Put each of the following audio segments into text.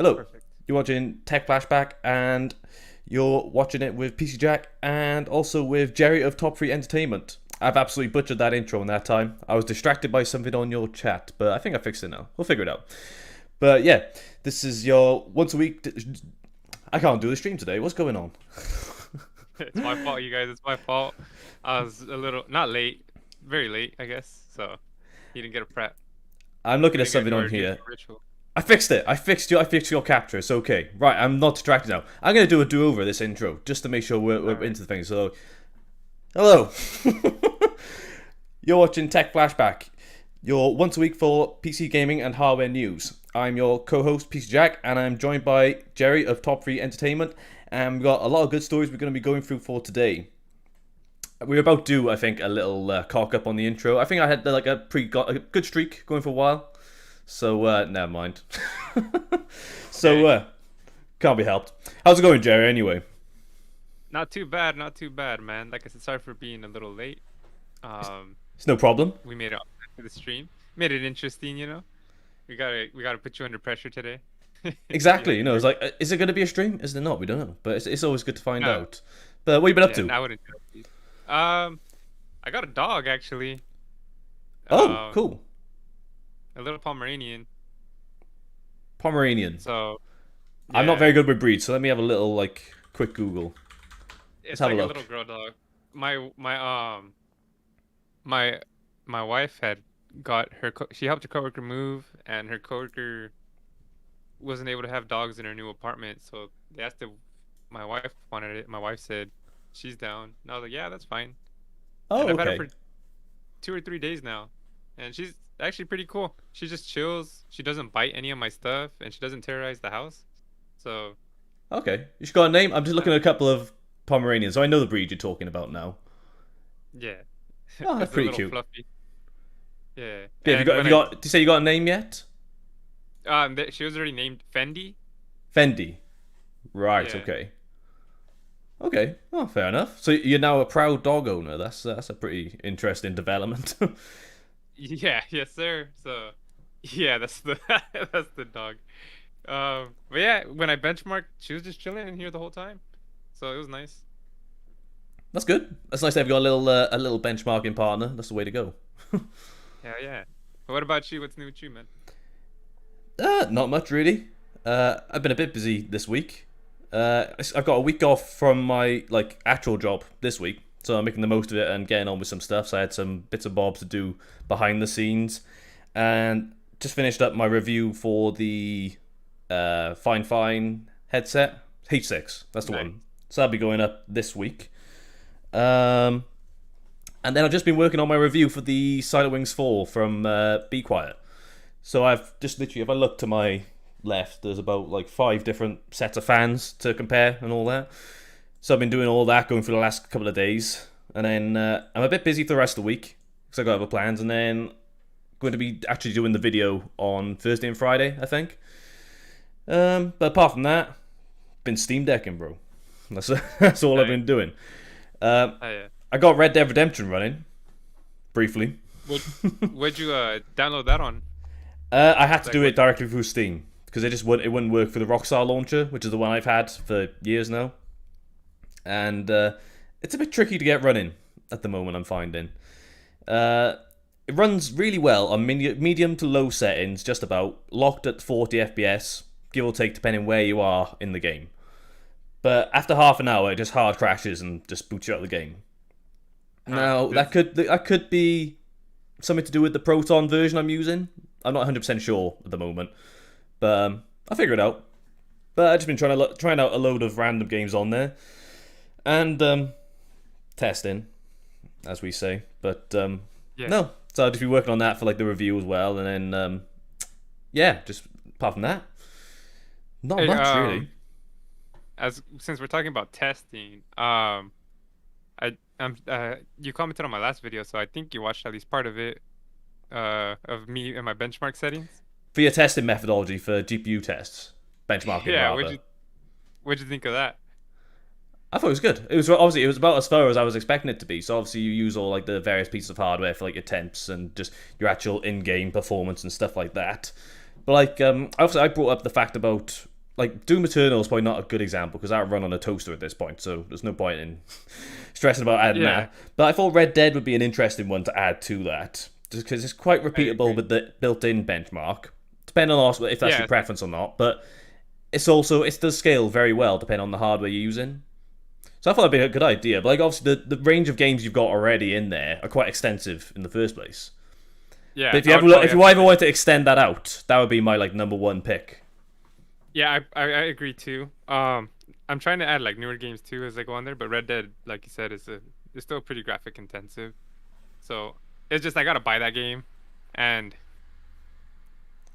Hello, Perfect. you're watching TechFlashback, and you're watching it with PC Jack and also with Jerry of Top 3 Entertainment. I've absolutely butchered that intro in that time. I was distracted by something on your chat, but I think I fixed it now. We'll figure it out. But yeah, this is your once a week. I can't do the stream today. What's going on? It's my fault, you guys. It's my fault. I was a little not late, very late, I guess. So you didn't get a prep. I'm looking We at didn't something do on our here. usual ritual. I fixed it. I fixed you. I fixed your capture. It's okay. Right, I'm not distracted now. I'm gonna do a do-over this intro just to make sure we're All right. into the thing. So, hello. You're watching Tech Flashback, your once a week for PC gaming and hardware news. I'm your co-host, PC Jack, and I'm joined by Jerry of Top 3 Entertainment, and we've got a lot of good stories we're going to be going through for today. We're about due, I think, a little cock up on the intro. I think I had like a good streak going for a while, so never mind. So can't be helped. How's it going, Jerry? Anyway, Not too bad, not too bad, man. Like I said, sorry for being a little late. Um, it's no problem. we made it up to the stream. Made it interesting, you know. We gotta put you under pressure today. Exactly. Yeah. You know, it's like, is it going to be a stream? Is it not? We don't know, but it's always good to find No. out. But what have you been up Yeah, to? I wouldn't do it. I got a dog actually. Oh, Um, cool. a little Pomeranian. Pomeranian. So I'm not yeah, very good with breeds, so let me have a little like quick Google. Let's it's have a like a look. little girl dog. My my my wife had got she helped her coworker move, and her coworker wasn't able to have dogs in her new apartment, so they asked if my wife wanted it. My wife said she's down, and I was like, yeah, that's fine. Oh, And I've had her okay. for 2 or 3 days now, and she's actually pretty cool. She just chills. She doesn't bite any of my stuff, and she doesn't terrorize the house. So Okay. You got a name? I'm just uh, looking at a couple of Pomeranians, so I know the breed you're talking about now. yeah, Oh, that's it's a pretty little cute. fluffy. Yeah, Yeah, and have when you got, did you say you got a name yet? she was already named Fendi. Fendi. Right, Yeah. okay. Okay, oh, fair enough. So you're now a proud dog owner. That's a pretty interesting development. Yeah, yes, sir. So, yeah, that's the that's the dog. But yeah, when I benchmarked, she was just chilling in here the whole time, so it was nice. That's good. That's nice to have got a little benchmarking partner. That's the way to go. Yeah, yeah. But what about you? What's new with you, man? Not much really. I've been a bit busy this week. I've got a week off from my like actual job this week, so I'm making the most of it and getting on with some stuff. So I had some bits and bobs to do behind the scenes, and just finished up my review for the Fine headset H6. That's the Nice. one. So that'll be going up this week. Um, and then I've just been working on my review for the Silent Wings 4 from Be Quiet. So I've just literally, if I look to my left, there's about like 5 different sets of fans to compare and all that. So I've been doing all that, going for the last couple of days, and then I'm a bit busy for the rest of the week because I got other plans, and then going to be actually doing the video on Thursday and Friday, I think. But apart from that, been Steam Decking, bro. That's that's all I've Nice. been doing. Um, Oh yeah. I got Red Dead Redemption running briefly. What would you download that on? I had to Like do what? it directly through Steam because it wouldn't work for the Rockstar launcher, which is the one I've had for years now, and it's a bit tricky to get running at the moment. I'm finding it runs really well on medium to low settings, just about locked at 40 FPS, give or take, depending where you are in the game. But after half an hour, it just hard crashes and just boots you out of the game. Now This that could be something to do with the Proton version I'm using. I'm not 100% sure at the moment, but I'll figure it out. But I've just been trying out a load of random games on there and testing, as we say. But yeah. no, so I'll just be working on that for like the review as well, and then yeah, just apart from that, not Hey, much really. as since we're talking about testing, you commented on my last video, so I think you watched at least part of it, of me and my benchmark settings. For your testing methodology for GPU tests, benchmarking Yeah, rather. what'd you think of that? I thought it was good. It was obviously it was about as far as I was expecting it to be. So obviously you use all like the various pieces of hardware for like your temps and just your actual in-game performance and stuff like that. But like obviously I brought up the fact about like Doom Eternal is probably not a good example because that run on a toaster at this point, so there's no point in stressing about adding Yeah, that. But I thought Red Dead would be an interesting one to add to that, just because it's quite I repeatable agree. with the built-in benchmark, depending on also if that's your Yeah, preference or not. But it does scale very well depending on the hardware you're using. So I thought it'd be a good idea. But like obviously the range of games you've got already in there are quite extensive in the first place. But yeah. if you I would ever probably if have you to ever play. wanted to extend that out, that would be my like number one pick. Yeah, I agree too. I'm trying to add like newer games too as I go on there, but Red Dead, like you said, is still pretty graphic intensive. So it's just I gotta buy that game, and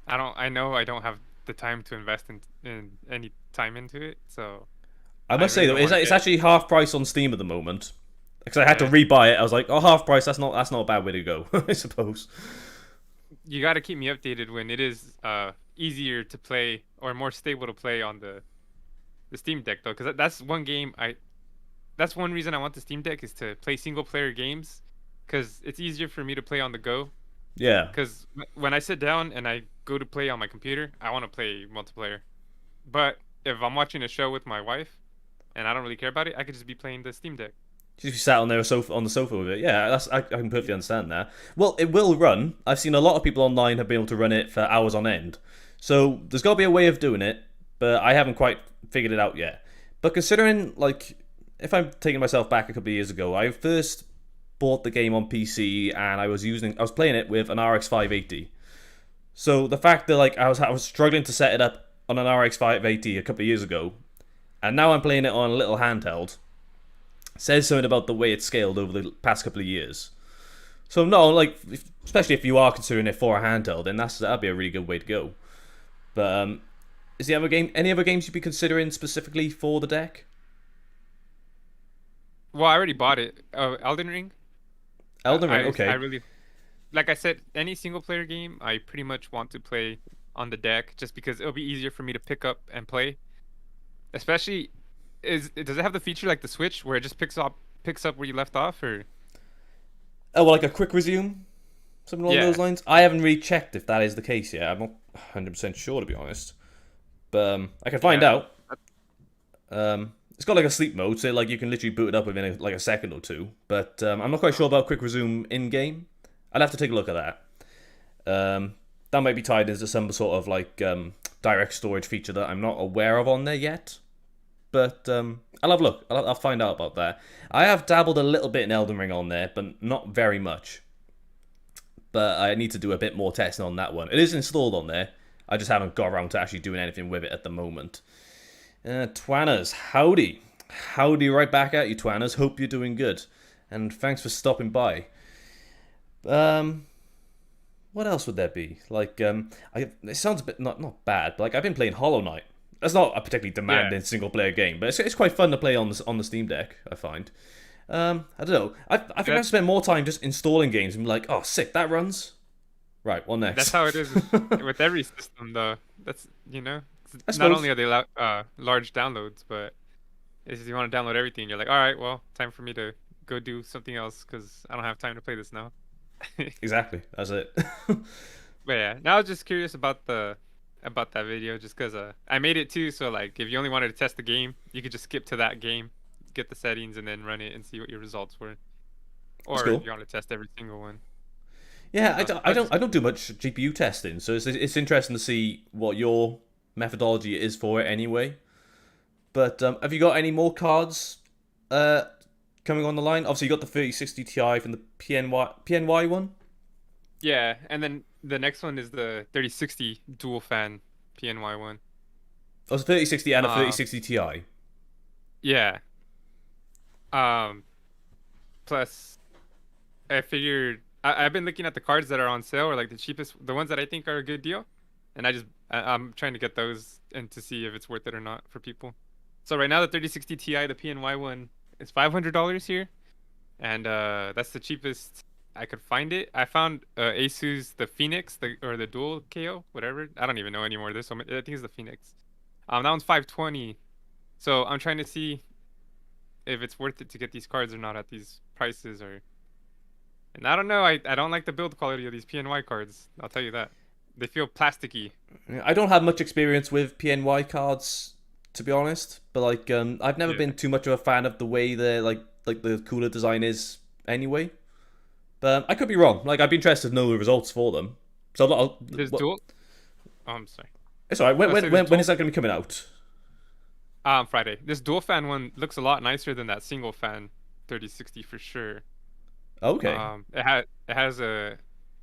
I know I don't have the time to invest in any time into it. So I I must say really though, don't want to it's get. actually half price on Steam at the moment. Because I had to Yeah, rebuy it. I was like, oh, half price. That's not a bad way to go, I suppose. you got to keep me updated when it is easier to play or more stable to play on the Steam Deck though, because that's one game I that's one reason I want the Steam Deck is to play single player games, because it's easier for me to play on the go. Yeah. Because when I sit down and I go to play on my computer, I want to play multiplayer. But if I'm watching a show with my wife and I don't really care about it, I could just be playing the Steam Deck. Just be sat on there on the sofa with it. Yeah, I can perfectly understand that. Well, it will run. I've seen a lot of people online have been able to run it for hours on end. So there's got to be a way of doing it, but I haven't quite figured it out yet. But considering, like, if I'm taking myself back a couple of years ago, I first bought the game on PC and I was playing it with an RX 580. So the fact that like I was struggling to set it up on an RX 580 a couple of years ago, and now I'm playing it on a little handheld, says something about the way it's scaled over the past couple of years. So no, like especially if you are considering it for a handheld, then that'd be a really good way to go. But is the other game any other games you'd be considering specifically for the deck? Well, I already bought it. Elden Ring. Elden Ring, I okay. really, like I said, any single player game I pretty much want to play on the deck just because it'll be easier for me to pick up and play. Especially, does it have the feature like the Switch where it just picks up where you left off, or Oh, well, like a quick resume, something along those yeah, lines. I haven't really checked if that is the case yet. I'm not 100% sure to be honest, but I can find yeah, out. It's got like a sleep mode, so like you can literally boot it up within like a second or two. But I'm not quite sure about quick resume in game. I'll have to take a look at that. That might be tied into some sort of like direct storage feature that I'm not aware of on there yet. But I'll have a look. I'll find out about that. I have dabbled a little bit in Elden Ring on there, but not very much. But I need to do a bit more testing on that one. It is installed on there. I just haven't got around to actually doing anything with it at the moment. Twanners, howdy. Howdy right back at you, Twanners. Hope you're doing good. And thanks for stopping by. Um, what else would there be? Like, it sounds a bit not bad, but like I've been playing Hollow Knight. That's not a particularly yeah. demanding single player game, but it's quite fun to play on the Steam Deck. I find. I don't know. I think I've That's spent more time just installing games and be like, oh, sick, that runs. Right, what that's next? how it is with every system, though. That's I not only suppose. are they large downloads, but if you want to download everything, you're like, all right, well, time for me to go do something else because I don't have time to play this now. Exactly. That's it. But yeah, now I was just curious about that video just because I made it too. So like, if you only wanted to test the game, you could just skip to that game, get the settings, and then run it and see what your results were. That's Or if cool. you want to test every single one. Yeah, I was just I don't do much GPU testing, so it's interesting to see what your methodology is for it anyway. But have you got any more cards uh, coming on the line? Obviously, you got the 3060 Ti from the PNY one. yeah, and then the next one is the 3060 dual fan PNY one. Oh, it's a 3060 and a Um, 3060 Ti. yeah. Um, plus I figured I've been looking at the cards that are on sale or like the cheapest, the ones that I think are a good deal, and I'm trying to get those and to see if it's worth it or not for people. So right now the 3060 Ti, the PNY one, is $500 here, and that's the cheapest I could find it. I found Asus the Phoenix, or the Dual KO, whatever. I don't even know anymore. This one, I think it's the Phoenix. That one's 520. So I'm trying to see if it's worth it to get these cards or not at these prices, or and I don't know. I don't like the build quality of these PNY cards. I'll tell you that. They feel plasticky. I don't have much experience with PNY cards, to be honest, but like I've never Yeah. been too much of a fan of the way the like the cooler design is anyway. But I could be wrong. Like I'd be interested to know the results for them. So There's what? dual. Oh, I'm sorry. It's alright. I say there's When dual. is that going to be coming out? Friday. This dual fan one looks a lot nicer than that single fan 3060 for sure. Okay. It has a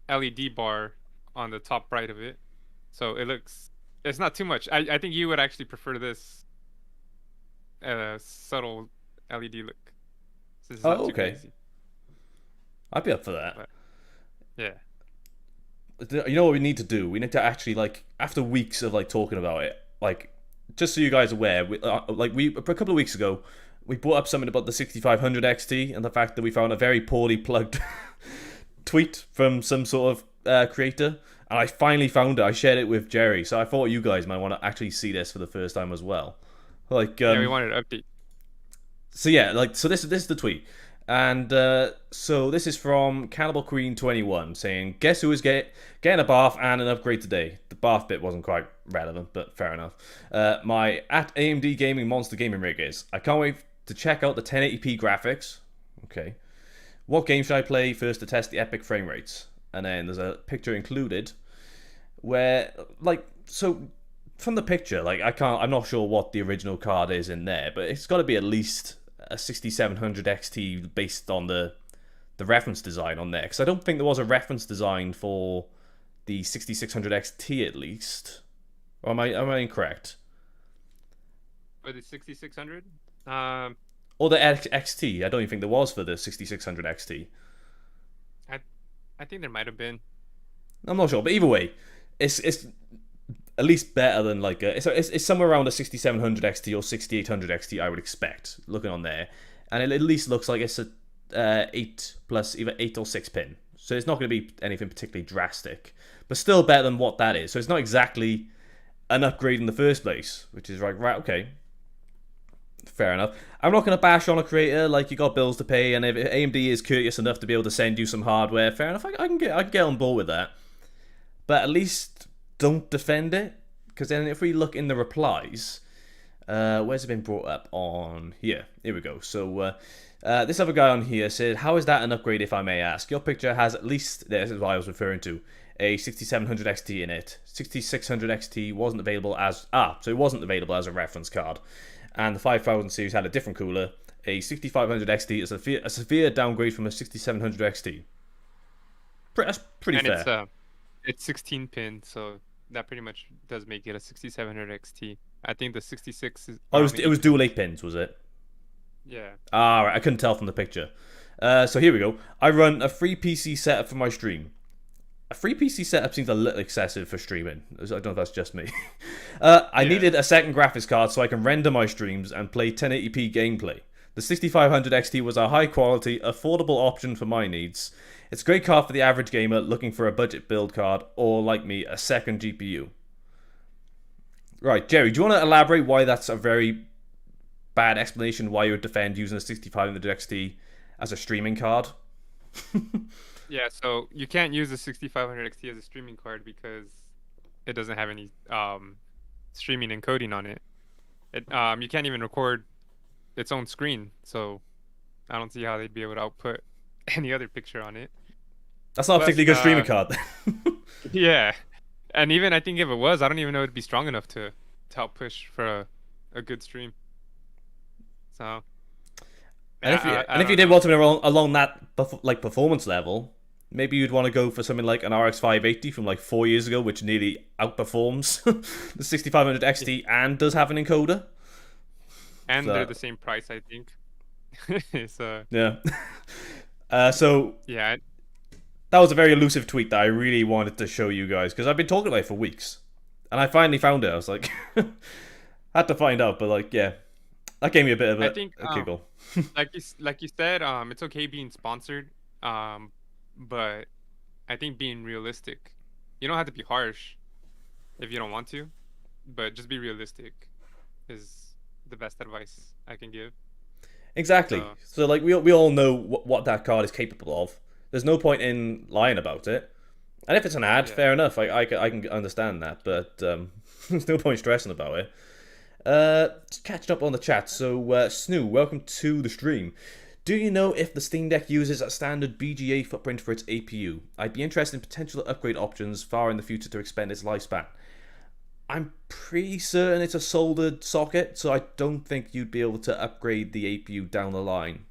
LED bar on the top right of it, so it's not too much. I think you would actually prefer this subtle LED look since it's not Oh, too okay. crazy. I'd be up for that. But yeah, You know what we need to do? We need to actually like after weeks of like talking about it, like just so you guys are aware, we a couple of weeks ago we brought up something about the 6500 XT and the fact that we found a very poorly plugged tweet from some sort of creator, and I finally found it. I shared it with Jerry, so I thought you guys might want to actually see this for the first time as well. Like, yeah, we wanted to update. so yeah, like so this is the tweet, and so this is from Cannibal Queen 21 saying, "Guess who is getting a bath and an upgrade today?" The bath bit wasn't quite relevant, but fair enough. My at AMD Gaming Monster Gaming rig is. I can't wait to check out the 1080p graphics. Okay, what game should I play first to test the epic frame rates? And then there's a picture included where like so from the picture, like I'm not sure what the original card is in there, but it's got to be at least a 6700 XT based on the reference design on there, because I don't think there was a reference design for the 6600 XT at least. Or am I incorrect? For the 6600, Or the XT? I don't even think there was for the 6600 XT. I I think there might have been. I'm not sure, but either way, it's at least better than like it's somewhere around a 6700 XT or 6800 XT I would expect looking on there, and it at least looks like it's a 8 plus either 8 or 6 pin, so it's not going to be anything particularly drastic, but still better than what that is. So it's not exactly an upgrade in the first place, which is like right, okay, fair enough. I'm not going to bash on a creator, like you got bills to pay, and if AMD is courteous enough to be able to send you some hardware, fair enough. I can get on board with that, but at least don't defend it, because then if we look in the replies, where's it been brought up on here? Here we go. So this other guy on here said, "How is that an upgrade, if I may ask? Your picture has at least," this is what I was referring to, "a 6700 XT in it. 6600 XT wasn't available as so it wasn't available as a reference card, and the 5000 series had a different cooler. A 6500 XT is a severe downgrade from a 6700 XT. That's pretty And fair." it's 16 pin, so that pretty much does make it a 6700 XT. I think the 66 is Oh, only it was 8 dual pins. 8 pins, was it? Yeah. Ah, right, I couldn't tell from the picture. So here we go. I run a free PC setup for my stream. A free PC setup seems a little excessive for streaming. I don't know if that's just me. I needed a second graphics card so I can render my streams and play 1080p gameplay. The 6500 XT was a high quality, affordable option for my needs. It's a great card for the average gamer looking for a budget build card, or like me, a second GPU. Right, Jerry, do you want to elaborate why that's a very bad explanation why you would defend using a 6500 XT as a streaming card? Yeah, so you can't use the 6500 XT as a streaming card because it doesn't have any streaming encoding on it. You can't even record its own screen, so I don't see how they'd be able to output any other picture on it. That's not a Plus, particularly good streaming card. yeah, and even I think if it was, I don't even know it'd be strong enough to help push for a good stream. So And if you I and if you don't did know. want something along that like performance level, maybe you'd want to go for something like an RX 580 from like 4 years ago, which nearly outperforms the 6500 XT and does have an encoder. And So, they're the same price, I think. So yeah. So yeah, that was a very elusive tweet that I really wanted to show you guys, because I've been talking about it for weeks, and I finally found it. I was like, had to find out, but like, yeah, that gave me a bit of I a, think a giggle. like you said, it's okay being sponsored, but I think being realistic, you don't have to be harsh if you don't want to, but just be realistic is the best advice I can give. Exactly. So So like we all know what that card is capable of. There's no point in lying about it. And if it's an ad, Yeah. fair enough. I can understand that, but there's no point stressing about it. Just catching up on the chat. So, Snoo, welcome to the stream. Do you know if the Steam Deck uses a standard BGA footprint for its APU? I'd be interested in potential upgrade options far in the future to expand its lifespan. I'm pretty certain it's a soldered socket, so I don't think you'd be able to upgrade the APU down the line.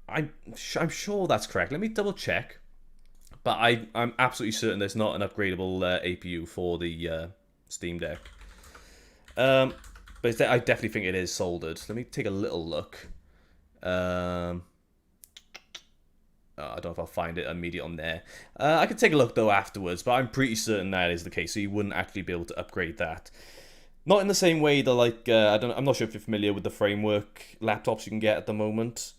I'm sure that's correct. Let me double check. But I'm absolutely certain there's not an upgradable APU for the Steam Deck. But I definitely think it is soldered. Let me take a little look. I don't know if I'll find it immediately on there. I could take a look though afterwards, but I'm pretty certain that is the case. So you wouldn't actually be able to upgrade that. Not in the same way that I'm not sure if you're familiar with the framework laptops you can get at the moment.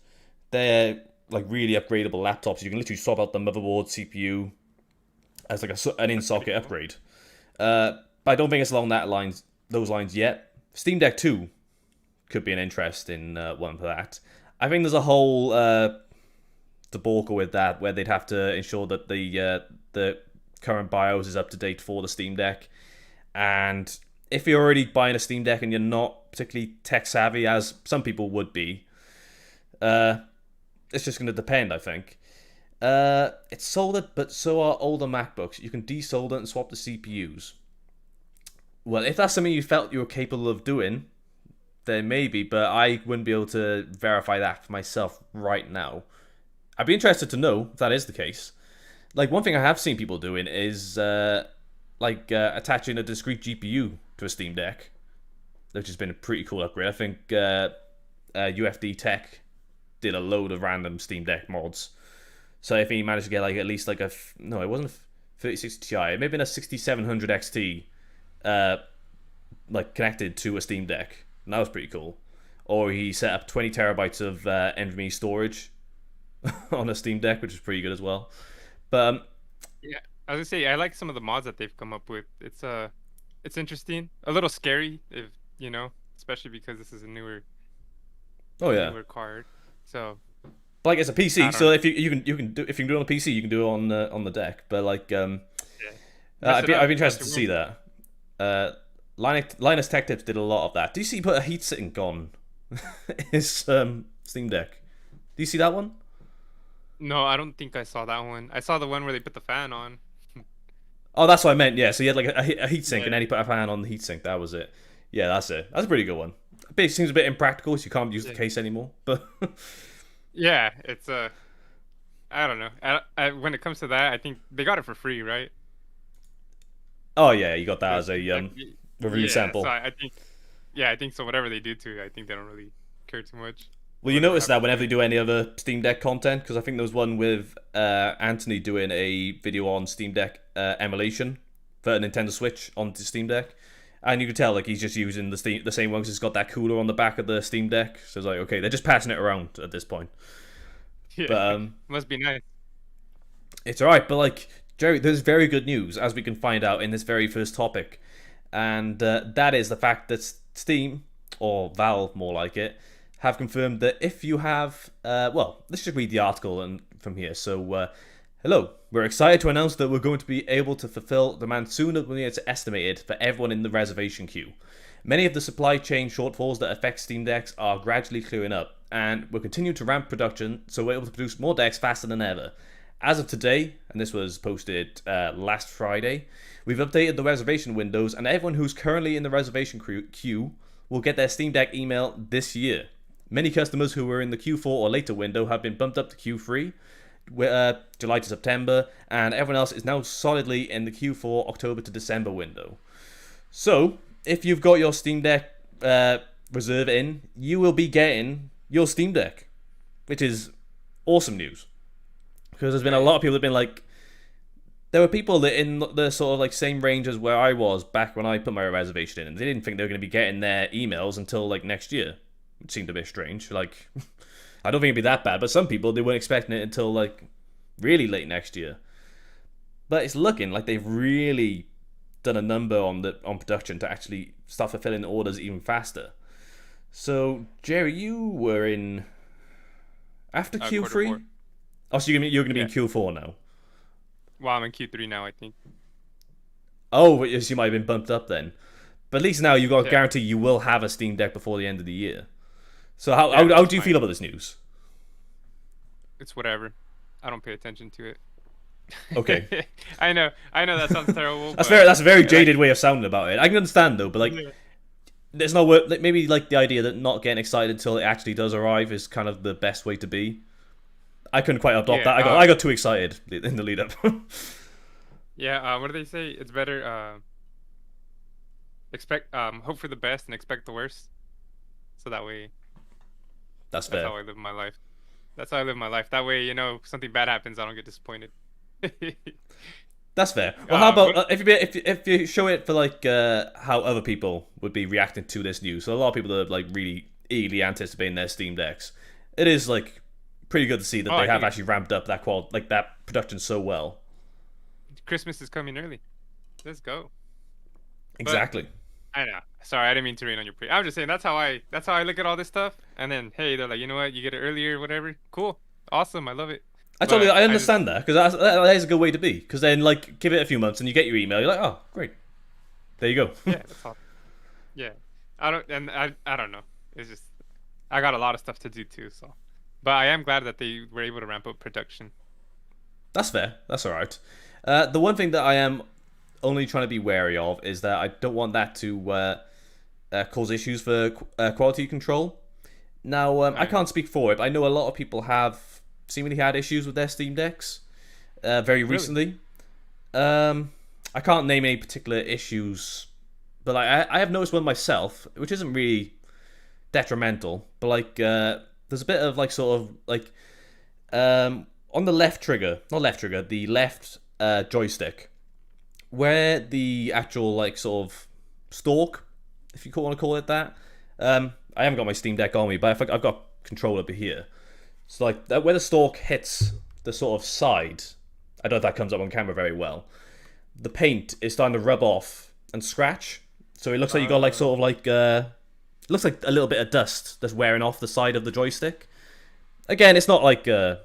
They're like really upgradable laptops. You can literally swap out the motherboard, CPU as like an in-socket upgrade. But I don't think it's along those lines yet. Steam Deck 2 could be an interesting one for that. I think there's a whole debacle with that where they'd have to ensure that the current BIOS is up to date for the Steam Deck. And if you're already buying a Steam Deck and you're not particularly tech savvy, as some people would be, it's just going to depend, I think. It's soldered, but so are older MacBooks. You can desolder and swap the CPUs. Well, if that's something you felt you were capable of doing, then maybe, but I wouldn't be able to verify that for myself right now. I'd be interested to know if that is the case. Like, one thing I have seen people doing is attaching a discrete GPU to a Steam Deck, which has been a pretty cool upgrade. I think UFD Tech did a load of random Steam Deck mods. So if he managed to get like at least like no, it wasn't a 3060 Ti. It may have been a 6700 XT, like connected to a Steam Deck. And that was pretty cool. Or he set up 20 terabytes of NVMe storage on a Steam Deck, which is pretty good as well. But Yeah, I was gonna say I like some of the mods that they've come up with. It's interesting, a little scary, if you know, especially because this is a oh yeah, newer card. So, like it's a PC, I don't so know. if you can do if you can do it on a PC, you can do it on the deck. But like Yeah, mess it I'd up. be interested That's to your see room. that. Linus Tech Tips did a lot of that. Do you see he put a heatsink on his Steam Deck? Do you see that one? No, I don't think I saw that one. I saw the one where they put the fan on. Oh, that's what I meant. Yeah, so he had like a heatsink, and Yeah, then he put a fan on the heatsink. That was it. Yeah, that's it. That's a pretty good one. It seems a bit impractical, so you can't use the yeah, case anymore. But yeah. It's I don't know. When it comes to that, I think they got it for free, right? oh yeah, you got that The as Steam a Deck. review Yeah, so sample. I think, yeah, I think so. Whatever they do to it, I think they don't really care too much. Well, you Whatever notice that happens whenever there. they do any other Steam Deck content, because I think there was one with Anthony doing a video on Steam Deck emulation for a Nintendo Switch onto Steam Deck, and you could tell like he's just using the same one because it's got that cooler on the back of the Steam Deck. So it's like, okay, they're just passing it around at this point. Yeah, But must be nice. it's alright. But like Jerry, there's very good news as we can find out in this very first topic, and that is the fact that Steam, or Valve more like it, have confirmed that if you have, well, let's just read the article and from here. So, hello, we're excited to announce that we're going to be able to fulfill demand sooner than it's estimated for everyone in the reservation queue. Many of the supply chain shortfalls that affect Steam Decks are gradually clearing up, and we're continuing to ramp production so we're able to produce more decks faster than ever. As of today, and this was posted last Friday, we've updated the reservation windows, and everyone who's currently in the reservation queue will get their Steam Deck email this year. Many customers who were in the Q4 or later window have been bumped up to Q3, July to September, and everyone else is now solidly in the Q4 October to December window. So, if you've got your Steam Deck reserve in, you will be getting your Steam Deck, which is awesome news. Because there's been a Right. lot of people that have been like, there were people that in the sort of like same range as where I was back when I put my reservation in, and they didn't think they were going to be getting their emails until like next year, which seemed a bit strange. Like, I don't think it'd be that bad, but some people they weren't expecting it until like really late next year. But it's looking like they've really done a number on production to actually start fulfilling orders even faster. So Jerry, you were in after Quarter Q3. four. Oh, so you're gonna be in Yeah. Q4 now. Well, I'm in Q3 now, I think. Oh, yes, you might have been bumped up then. But at least now you've got a Yeah, guarantee you will have a Steam Deck before the end of the year. So how, yeah, how, how that's do you feel fine. about this news? It's whatever. I don't pay attention to Okay. it. I know that sounds terrible, That's very but that's a very like, jaded way of sounding about it. I can understand though, but like yeah, it's not worth. Like, maybe like the idea that not getting excited until it actually does arrive is kind of the best way to be. I couldn't quite adopt yeah, that. I got too excited in the lead up. yeah. What do they say? It's better hope for the best and expect the worst. So that way, That's that's fair. how I live my life. That's how I live my life. That way, if something bad happens, I don't get disappointed. That's fair. Well, how about What? if you show it for like how other people would be reacting to this news? So a lot of people are like really eagerly anticipating their Steam Decks. It is like pretty good to see that Oh, they I have think actually ramped up that like that production so well. Christmas is coming early. Let's go. But Exactly. I know. Sorry, I didn't mean to rain on your parade. I'm just saying that's how I look at all this stuff. And then hey, they're like, you know what? You get it earlier, whatever. Cool, awesome, I love it. I But I just understand that because that is a good way to be. Because then like give it a few months and you get your email, you're like, oh great, there you go. yeah, that's all. Yeah, I don't know. It's just I got a lot of stuff to do too. So, but I am glad that they were able to ramp up production. That's fair. That's all right. The one thing that I am only trying to be wary of is that I don't want that to cause issues for quality control. Now, I Yeah, can't speak for it, but I know a lot of people have seemingly had issues with their Steam Decks very really. recently. I can't name any particular issues, but like, I have noticed one myself, which isn't really detrimental, but like there's a bit of like sort of like on the left trigger, not left trigger, the left joystick, where the actual like sort of stalk, if you want to call it that. I haven't got my Steam Deck on me, but I've got control over here. So like that, where the stalk hits the sort of side, I don't know if that comes up on camera very well. The paint is starting to rub off and scratch, so it looks like you got like Uh, sort of like it looks like a little bit of dust that's wearing off the side of the joystick. Again, it's not like a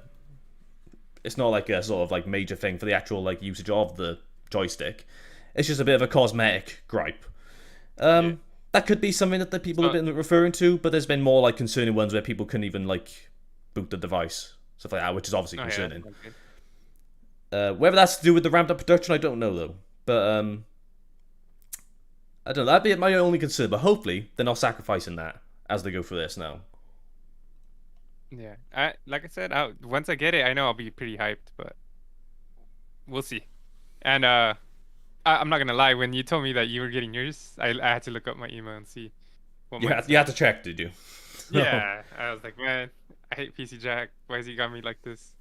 sort of like major thing for the actual like usage of the joystick. It's just a bit of a cosmetic gripe. yeah. That could be something that the people have So been referring to, but there's been more like concerning ones where people couldn't even like boot the device, stuff like that, which is obviously oh yeah, that's concerning. not good. Whether that's to do with the ramped up production, I don't know though. But I don't know. That'd be my only concern. But hopefully they're not sacrificing that as they go through this now. Yeah, like I said, once I get it, I know I'll be pretty hyped, but we'll see. And I'm not gonna lie. When you told me that you were getting yours, I had to look up my email and see what mine You said. had to check, did you? Yeah, I was like, man, I hate PC Jack. Why has he got me like this?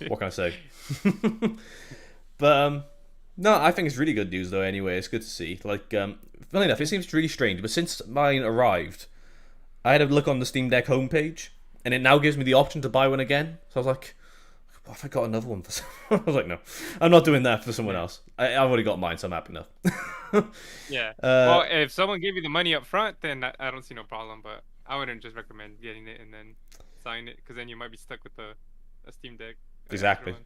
What can I say? But no, I think it's really good news though. Anyway, it's good to see. Like, funny enough, it seems really strange, but since mine arrived, I had a look on the Steam Deck homepage, and it now gives me the option to buy one again. So I was like, what if I got another one for someone? I was like, no, I'm not doing that for someone Yeah. else. I've already got mine, so I'm happy enough. Yeah. uh, Well, if someone gave you the money up front, then I don't see no problem. But I wouldn't just recommend getting it and then sign it, because then you might be stuck with a Steam Deck, an extra exactly. one.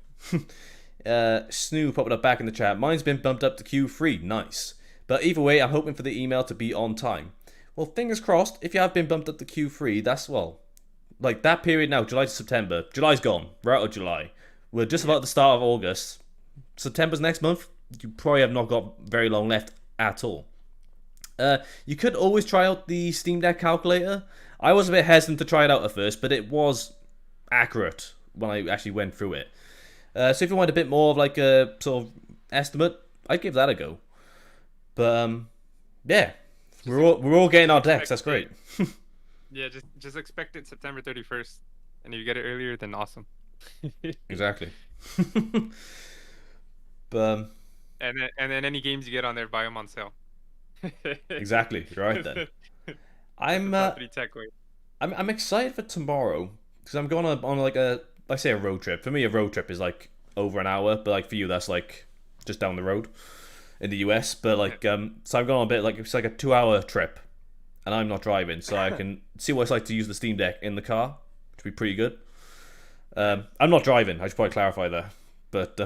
Snoo popped up back in the chat. Mine's been bumped up to Q3. Nice. But either way, I'm hoping for the email to be on time. Well, fingers crossed. If you have been bumped up to Q3, that's well, like that period now, July to September. July's gone. We're out of July. We're just Yeah. about the start of August. September's next month. You probably have not got very long left at all. You could always try out the Steam Deck calculator. I was a bit hesitant to try it out at first, but it was accurate when I actually went through it. So if you want a bit more of like a sort of estimate, I'd give that a go. But yeah, Just we're all getting our decks. expect That's it. great. Yeah, just expect it September 31st, and if you get it earlier, then awesome. Exactly. But And then any games you get on there, buy them on sale. exactly, you're right then. That's the I'm top three tech way. I'm excited for tomorrow because I'm going on like I say a road trip. For me, a road trip is like over an hour, but like for you, that's like just down the road in the US. But Yeah. like so I'm going on a bit like it's like a 2 hour trip, and I'm not driving, so I can see what it's like to use the Steam Deck in the car, which would be pretty good. I'm not driving. I should probably clarify that. but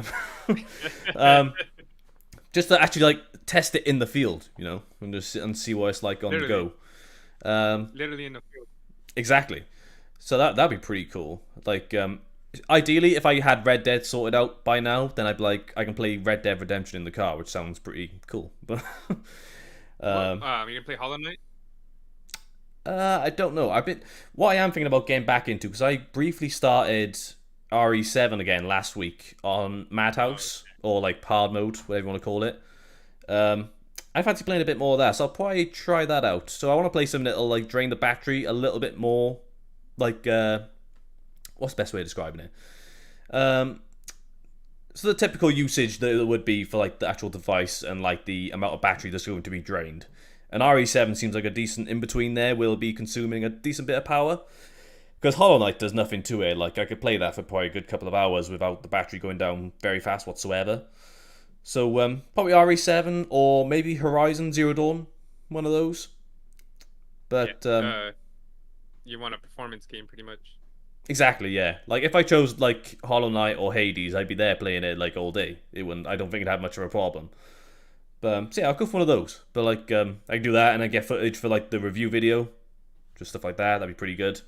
um, just to actually like test it in the field, and just sit and see what it's like on the Literally, go. Um, literally in the field. exactly. So that'd be pretty cool. Like, ideally, if I had Red Dead sorted out by now, then I'd be like, I can play Red Dead Redemption in the car, which sounds pretty cool. But What? um, You gonna play Hollow Knight? I don't know. What I am thinking about getting back into, because I briefly started RE7 again last week on Oh, Madhouse or like hard mode, whatever you want to call it. Um, I fancy playing a bit more of that, so I'll probably try that out. So I want to play something that'll like drain the battery a little bit more. Like, what's the best way of describing it? Um, so the typical usage that it would be for like the actual device and like the amount of battery that's going to be drained. And RE7 seems like a decent in between there. Will be consuming a decent bit of power because Hollow Knight does nothing to it. Like I could play that for probably a good couple of hours without the battery going down very fast whatsoever. So probably RE7 or maybe Horizon Zero Dawn, one of those. yeah. But You want a performance game, pretty much. exactly, yeah. Like if I chose like Hollow Knight or Hades, I'd be there playing it like all day. It wouldn't. I don't think it'd have much of a problem. But so yeah, I'll go for one of those. But like I can do that and I get footage for like the review video, just stuff like that. That'd be pretty good.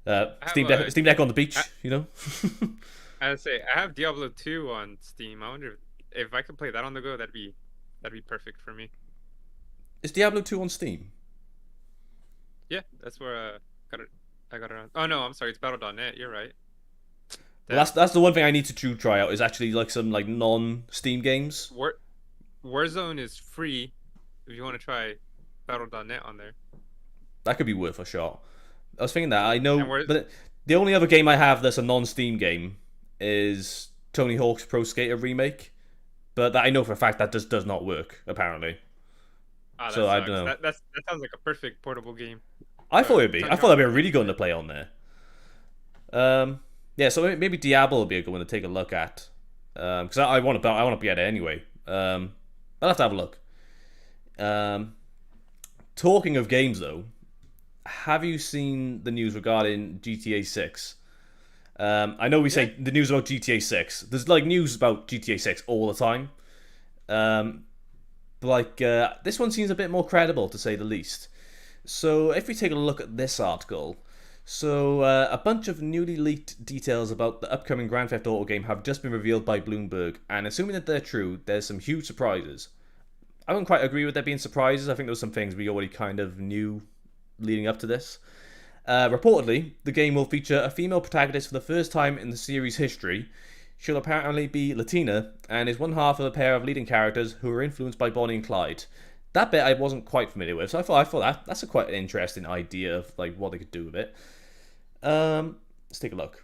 I have a, Steam Deck on the I, beach. I'd say I have Diablo 2 on Steam. I wonder if I could play that on the go. That'd be perfect for me. Is Diablo 2 on Steam? Yeah, that's where got it. I got it on. Oh no, I'm sorry. It's Battle.net. You're right. Well, Damn. that's the one thing I need to try out is actually like some like non Steam games. Warzone is free if you want to try Battle.net on there. That could be worth a shot. I was thinking that I know, And where but the only other game I have that's a non-Steam game is Tony Hawk's Pro Skater remake. But that I know for a fact that just does not work apparently. that So I don't sucks. know. That sounds like a perfect portable game. I thought it'd be. I Tony thought Hawk that'd be Pro really good Skater. to play on there. Yeah, so maybe Diablo would be a good one to take a look at. Because I want to be at it anyway. I'll have to have a look. Um, talking of games though, have you seen the news regarding GTA 6? I know we Yeah. say the news about GTA 6. There's like news about GTA 6 all the time. Um, but like this one seems a bit more credible to say the least. So if we take a look at this article, so a bunch of newly leaked details about the upcoming Grand Theft Auto game have just been revealed by Bloomberg, and assuming that they're true, there's some huge surprises. I don't quite agree with there being surprises. I think there were some things we already kind of knew leading up to this. Reportedly, the game will feature a female protagonist for the first time in the series' history. She'll apparently be Latina and is one half of a pair of leading characters who are influenced by Bonnie and Clyde. That bit I wasn't quite familiar with, so I thought that's a quite an interesting idea of like what they could do with it. Let's take a look.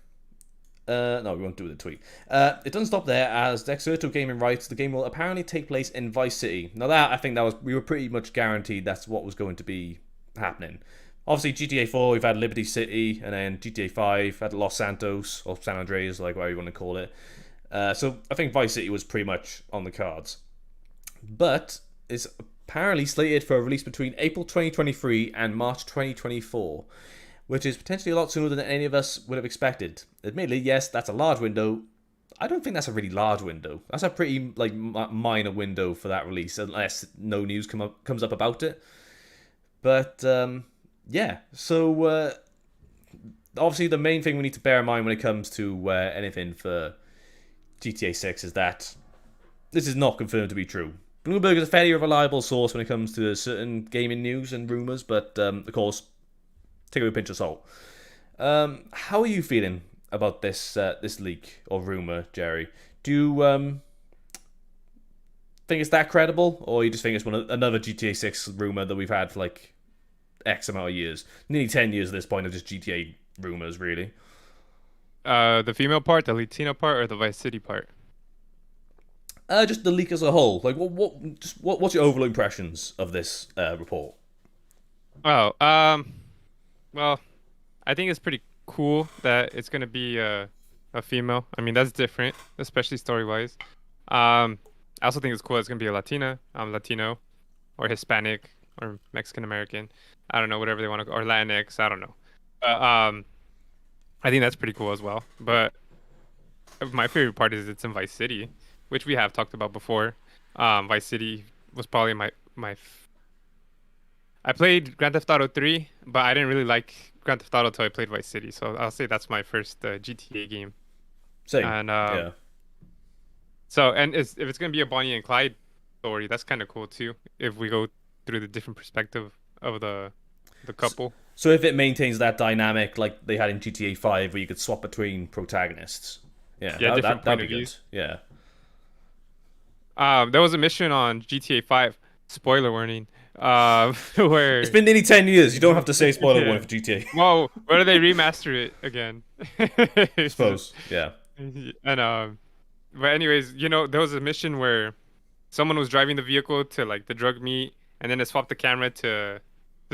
No, we won't do the tweet. It doesn't stop there, as Dexerto Gaming writes, the game will apparently take place in Vice City. Now that, I think we were pretty much guaranteed that's what was going to be happening. Obviously, GTA 4, we've had Liberty City, and then GTA 5 had Los Santos, or San Andreas, like whatever you want to call it. So I think Vice City was pretty much on the cards. But it's apparently slated for a release between April 2023 and March 2024, which is potentially a lot sooner than any of us would have expected. Admittedly, yes, that's a large window. I don't think that's a really large window. That's a pretty like minor window for that release, unless no news comes up about it. But yeah, so obviously the main thing we need to bear in mind when it comes to anything for GTA 6 is that this is not confirmed to be true. Bloomberg is a fairly reliable source when it comes to certain gaming news and rumours, but of course, take it with a pinch of salt. How are you feeling about this leak or rumor, Jerry? Do you think it's that credible, or you just think it's another GTA 6 rumor that we've had for like X amount of years, nearly 10 years at this point of just GTA rumors, really? The female part, the Latina part, or the Vice City part? Just the leak as a whole. Like, what's your overall impressions of this report? Oh, well, I think it's pretty cool that it's gonna be a female. I mean, that's different, especially story-wise. I also think it's cool it's gonna be a Latina, Latino, or Hispanic, or Mexican American. I don't know, whatever they want to, or Latinx. I don't know. But I think that's pretty cool as well. But my favorite part is it's in Vice City, which we have talked about before. Vice City was probably I played Grand Theft Auto 3, but I didn't really like Grand Theft Auto until I played Vice City. So I'll say that's my first GTA game. Same. And Yeah. if it's gonna be a Bonnie and Clyde story, that's kind of cool too. If we go through the different perspective of the couple. So if it maintains that dynamic like they had in GTA 5, where you could swap between protagonists, yeah, Yeah, different that'd point be of good. views. Yeah. There was a mission on GTA 5. Spoiler warning. It's Where been nearly 10 years. You don't have to say spoiler warning yeah. for GTA. Well, where do they remaster it again? Suppose. Yeah. And but anyways, there was a mission where someone was driving the vehicle to like the drug meet, and then it swapped the camera to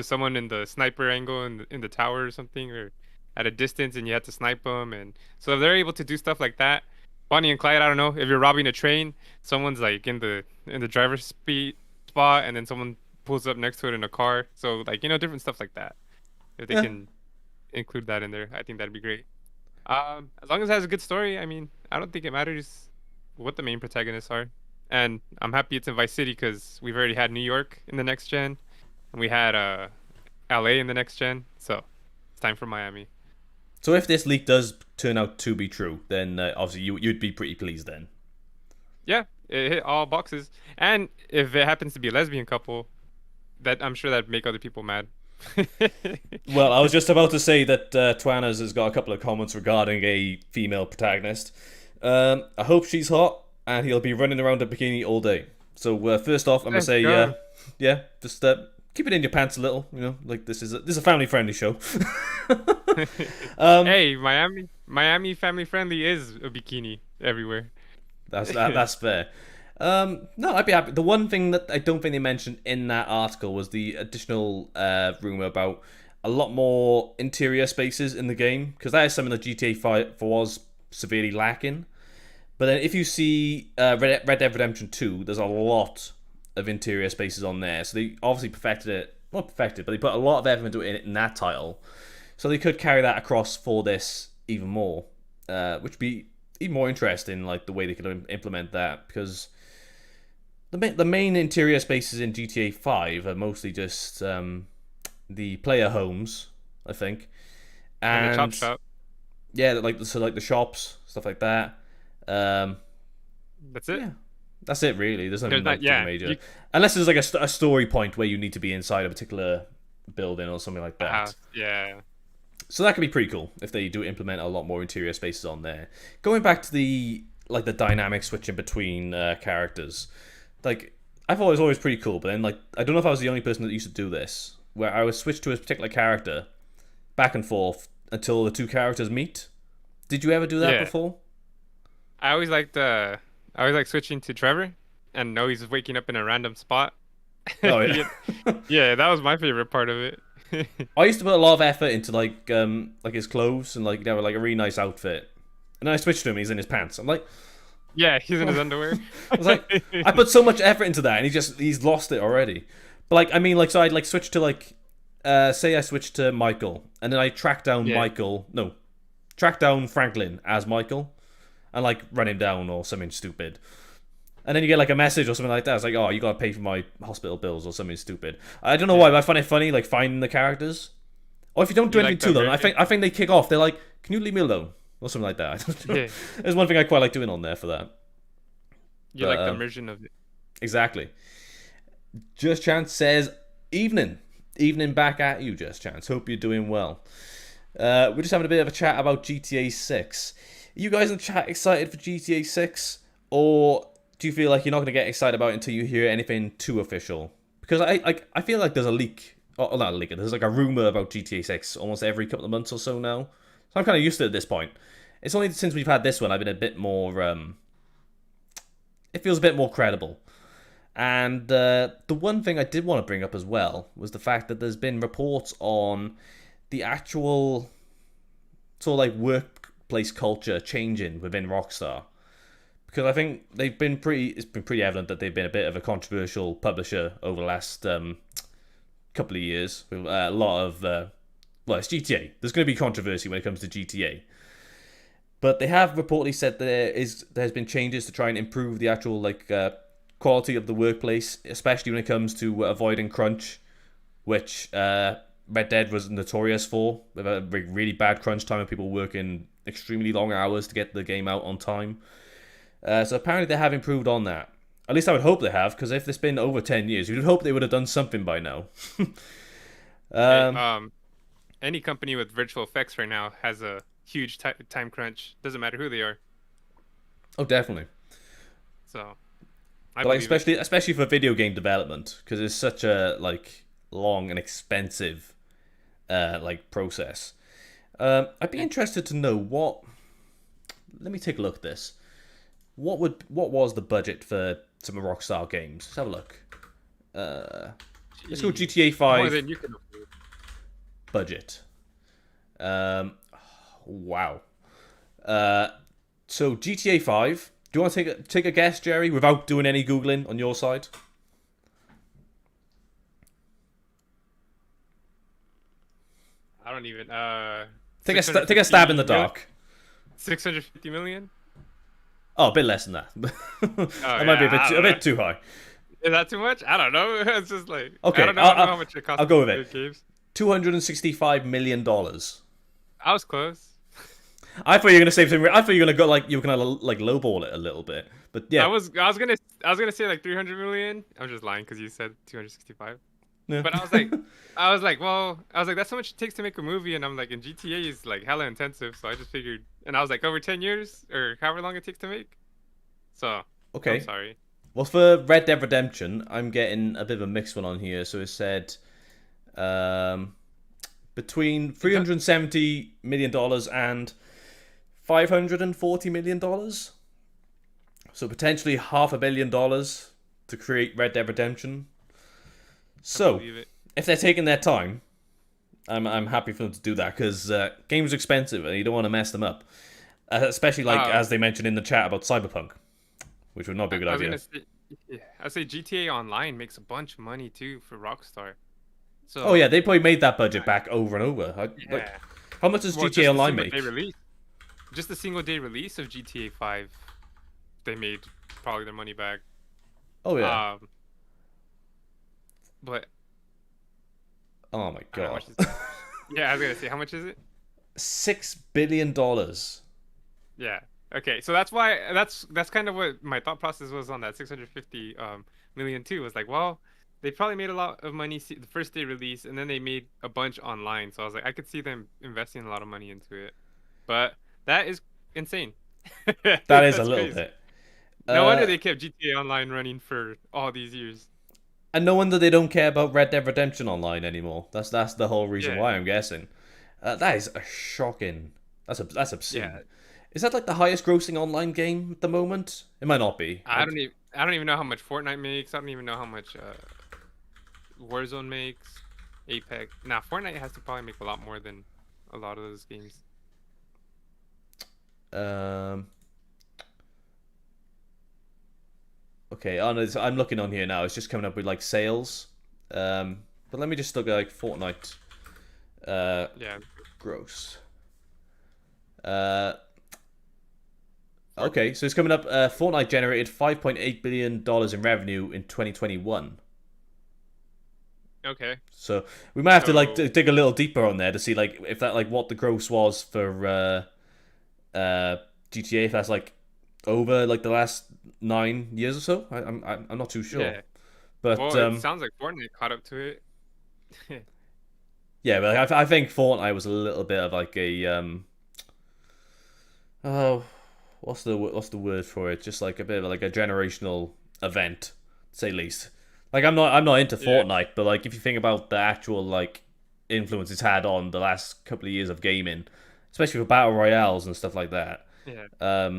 someone in the sniper angle in the tower or something, or at a distance, and you had to snipe them. And so if they're able to do stuff like that, Bonnie and Clyde, I don't know, if you're robbing a train, someone's like in the driver's speed spot, and then someone pulls up next to it in a car. So like different stuff like that. If they Yeah. can include that in there, I think that'd be great. As long as it has a good story, I mean, I don't think it matters what the main protagonists are. And I'm happy it's in Vice City because we've already had New York in the next gen, and we had LA in the next gen. So it's time for Miami. So if this leak does turn out to be true, then obviously you'd be pretty pleased then. Yeah, it hit all boxes. And if it happens to be a lesbian couple, that I'm sure that'd make other people mad. Well, I was just about to say that Twanas has got a couple of comments regarding a female protagonist. I hope she's hot, and he'll be running around in a bikini all day. So first off, I'm gonna Let's say, go. yeah, just keep it in your pants a little. Like this is a family friendly show. Hey, Miami family friendly is a bikini everywhere. That's fair. No, I'd be happy. The one thing that I don't think they mentioned in that article was the additional rumor about a lot more interior spaces in the game, because that is something that GTA 5 was severely lacking. But then if you see Red Dead Redemption 2, there's a lot of interior spaces on there. So they obviously perfected it. Not perfected, but they put a lot of effort into it in that title. So they could carry that across for this even more, which would be even more interesting, like the way they could implement that, because the main interior spaces in GTA 5 are mostly just the player homes, I think, And the chop and shop. yeah, like the shops, stuff like that. That's it. Yeah, that's it really. There's nothing There's like not, yeah. major, unless there's like a story point where you need to be inside a particular building or something like that. Yeah. So that could be pretty cool if they do implement a lot more interior spaces on there. Going back to the dynamic switching between characters, like I thought it was always pretty cool. But then I don't know if I was the only person that used to do this, where I would switch to a particular character back and forth until the two characters meet. Did you ever do that Yeah. before? I always like switching to Trevor and know he's waking up in a random spot. Oh yeah. Yeah, that was my favorite part of it. I used to put a lot of effort into like his clothes and like a really nice outfit, and then I switched to him. He's in his pants. I'm like, Yeah, he's in his underwear. I was like, I put so much effort into that, and he's lost it already. But like, I mean, like, so I'd like switch to like, say I switched to Michael, and then I track down Yeah. track down Franklin as Michael, and like run him down or something stupid. And then you get like a message or something like that. It's like, oh, you gotta pay for my hospital bills or something stupid. I don't know why, but I find it funny, like finding the characters. Or if you don't do You anything like to the them, version? I think they kick off. They're like, can you leave me alone or something like that. I don't know. Yeah. There's one thing I quite like doing on there for that. You like the immersion of it. Exactly. Just Chance says, evening. Evening back at you, Just Chance. Hope you're doing well. We're just having a bit of a chat about GTA 6. Are you guys in the chat excited for GTA 6? Or do you feel like you're not going to get excited about it until you hear anything too official? Because I feel like there's a leak. Oh, not a leak. There's like a rumor about GTA 6 almost every couple of months or so now. So I'm kind of used to it at this point. It's only since we've had this one I've been a bit more... it feels a bit more credible. And the one thing I did want to bring up as well was the fact that there's been reports on the actual sort of like workplace culture changing within Rockstar. Because I think it's been pretty evident that they've been a bit of a controversial publisher over the last couple of years. With a lot of, it's GTA. There's going to be controversy when it comes to GTA. But they have reportedly said there's been changes to try and improve the actual quality of the workplace, especially when it comes to avoiding crunch, which Red Dead was notorious for, with a really bad crunch time of people working extremely long hours to get the game out on time. So apparently they have improved on that. At least I would hope they have, because if it's been over 10 years, you'd hope they would have done something by now. Hey, um, any company with virtual effects right now has a huge time crunch. Doesn't matter who they are. oh, definitely. So I But like believe it. especially for video game development, because it's such a long and expensive process. I'd be interested to know what. Let me take a look at this. What was the budget for some of Rockstar games? Let's have a look. Let's go Jeez. GTA More 5 than you can afford. budget. Wow. So GTA 5. Do you want to take a guess, Jerry, without doing any googling on your side? I don't even. Take a stab in the dark. 650 million. Oh, a bit less than that. Oh That might be yeah, a bit too high. Is that too much? I don't know. It's just like Okay, I don't know how much it costs. I'll go with to it. make games. $265 million. I was close. I thought you were gonna say something. I thought you were gonna go you were gonna lowball it a little bit, but yeah. I was gonna say like 300 million. I'm just lying because you said 265. Yeah. But I was like, that's how much it takes to make a movie, and I'm like, and GTA is like hella intensive, so I just figured, and I was like, over 10 years or however long it takes to make. So Okay. I'm sorry. Well, for Red Dead Redemption, I'm getting a bit of a mixed one on here. So it said between $370 million and $540 million. So potentially $500 million to create Red Dead Redemption. So if they're taking their time, I'm happy for them to do that, because games are expensive and you don't want to mess them up. Especially as they mentioned in the chat about Cyberpunk, which would not be a good idea. I'd say GTA Online makes a bunch of money too for Rockstar. So Oh yeah, they probably made that budget back over and over. yeah. How much does Well, GTA Online make? Just the single day release of GTA 5, they made probably their money back. Oh yeah. But oh my god. Yeah, I was gonna say, how much is it? $6 billion. Yeah. Okay, so that's why that's kind of what my thought process was on that 650 million too. Was like, well, they probably made a lot of money the first day release, and then they made a bunch online. So I was like, I could see them investing a lot of money into it. But that is insane. That is a little bit. No wonder they kept GTA Online running for all these years. And no wonder they don't care about Red Dead Redemption Online anymore. That's the whole reason why, I'm guessing. That is a shocking. That's obscene. Yeah. Is that like the highest grossing online game at the moment? It might not be. I don't even know how much Fortnite makes. I don't even know how much Warzone makes. Apex. Nah, Fortnite has to probably make a lot more than a lot of those games. Okay, I'm looking on here now. It's just coming up with like sales. But let me just look at like Fortnite. Yeah. Gross. Okay, so it's coming up. Fortnite generated $5.8 billion in revenue in 2021. Okay. So we might have to dig a little deeper on there to see if that what the gross was for GTA. If that's over the last 9 years or so. I'm not too sure. Yeah. But it sounds like Fortnite caught up to it. Yeah, but I think Fortnite was a little bit of what's the word for it? Just a bit of a generational event, to say least. I'm not into Fortnite, but if you think about the actual influence it's had on the last couple of years of gaming, especially for battle royales and stuff like that. Yeah.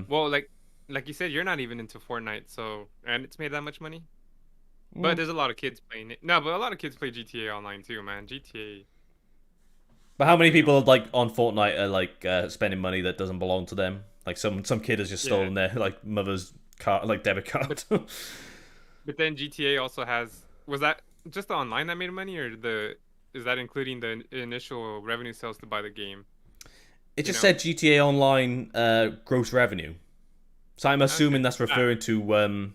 Well, like you said, you're not even into Fortnite, and it's made that much money. But there's a lot of kids playing it. No, but a lot of kids play GTA Online too, man. GTA. But how many people on Fortnite are spending money that doesn't belong to them? Some kid has just stolen their mother's card, debit card. But then GTA also was that just the online that made money, or is that including the initial revenue sales to buy the game? It You just know, said GTA Online gross revenue. So I'm assuming okay, that's referring to